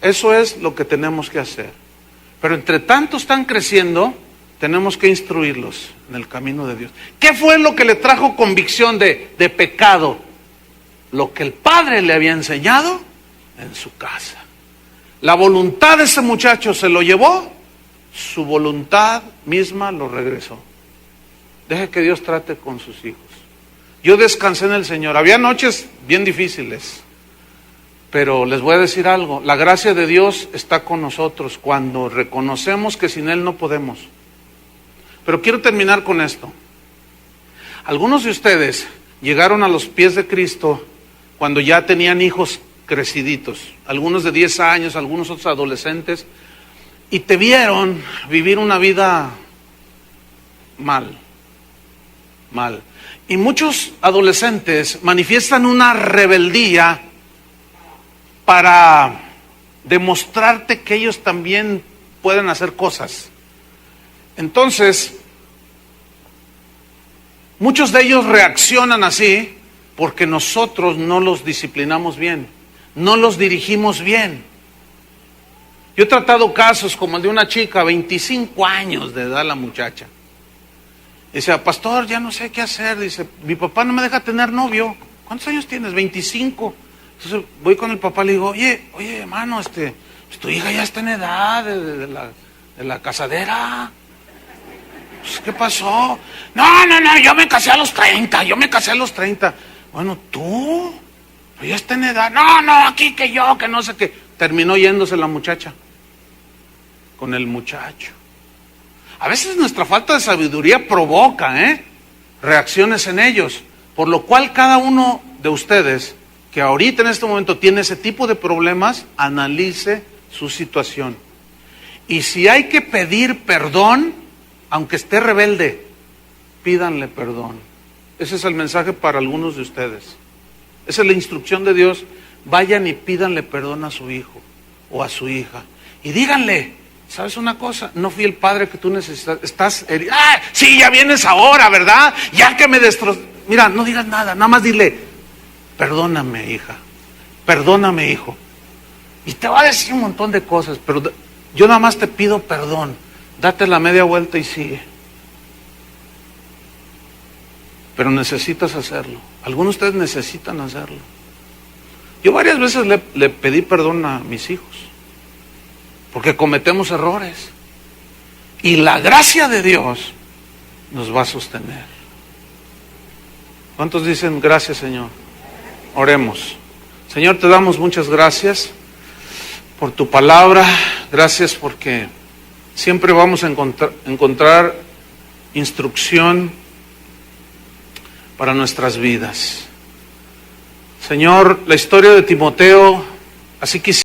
eso es lo que tenemos que hacer. Pero entre tanto están creciendo, tenemos que instruirlos en el camino de Dios. ¿Qué fue lo que le trajo convicción de pecado? Lo que el padre le había enseñado en su casa. La voluntad de ese muchacho se lo llevó, su voluntad misma lo regresó. Deje que Dios trate con sus hijos. Yo descansé en el Señor. Había noches bien difíciles, pero les voy a decir algo. La gracia de Dios está con nosotros cuando reconocemos que sin Él no podemos. Pero quiero terminar con esto. Algunos de ustedes llegaron a los pies de Cristo cuando ya tenían hijos creciditos, algunos de 10 años, algunos otros adolescentes, y te vieron vivir una vida mal. Y muchos adolescentes manifiestan una rebeldía para demostrarte que ellos también pueden hacer cosas. Entonces, muchos de ellos reaccionan así porque nosotros no los disciplinamos bien, no los dirigimos bien. Yo he tratado casos como el de una chica, 25 años de edad la muchacha. Dice, pastor, ya no sé qué hacer. Dice, mi papá no me deja tener novio. ¿Cuántos años tienes? 25. Entonces voy con el papá y le digo, oye, hermano, pues tu hija ya está en edad de la casadera. Pues, ¿qué pasó? No, yo me casé a los 30. Bueno, tú, pues ya está en edad. No, aquí que no sé qué. Terminó yéndose la muchacha con el muchacho. A veces nuestra falta de sabiduría provoca reacciones en ellos, por lo cual cada uno de ustedes que ahorita en este momento tiene ese tipo de problemas, analice su situación. Y si hay que pedir perdón, aunque esté rebelde, pídanle perdón. Ese es el mensaje para algunos de ustedes. Esa es la instrucción de Dios. Vayan y pídanle perdón a su hijo o a su hija. Y díganle, ¿sabes una cosa? No fui el padre que tú necesitas. Estás herido. Sí, ya vienes ahora, ¿verdad? Ya que me destrozó. Mira, no digas nada, nada más dile, perdóname, hija. Perdóname, hijo. Y te va a decir un montón de cosas, pero yo nada más te pido perdón. Date la media vuelta y sigue. Pero necesitas hacerlo. Algunos de ustedes necesitan hacerlo. Yo varias veces le pedí perdón a mis hijos, porque cometemos errores. Y la gracia de Dios nos va a sostener. ¿Cuántos dicen gracias, Señor? Oremos. Señor, te damos muchas gracias por tu palabra. Gracias porque siempre vamos a encontrar instrucción para nuestras vidas. Señor, la historia de Timoteo, así quisiera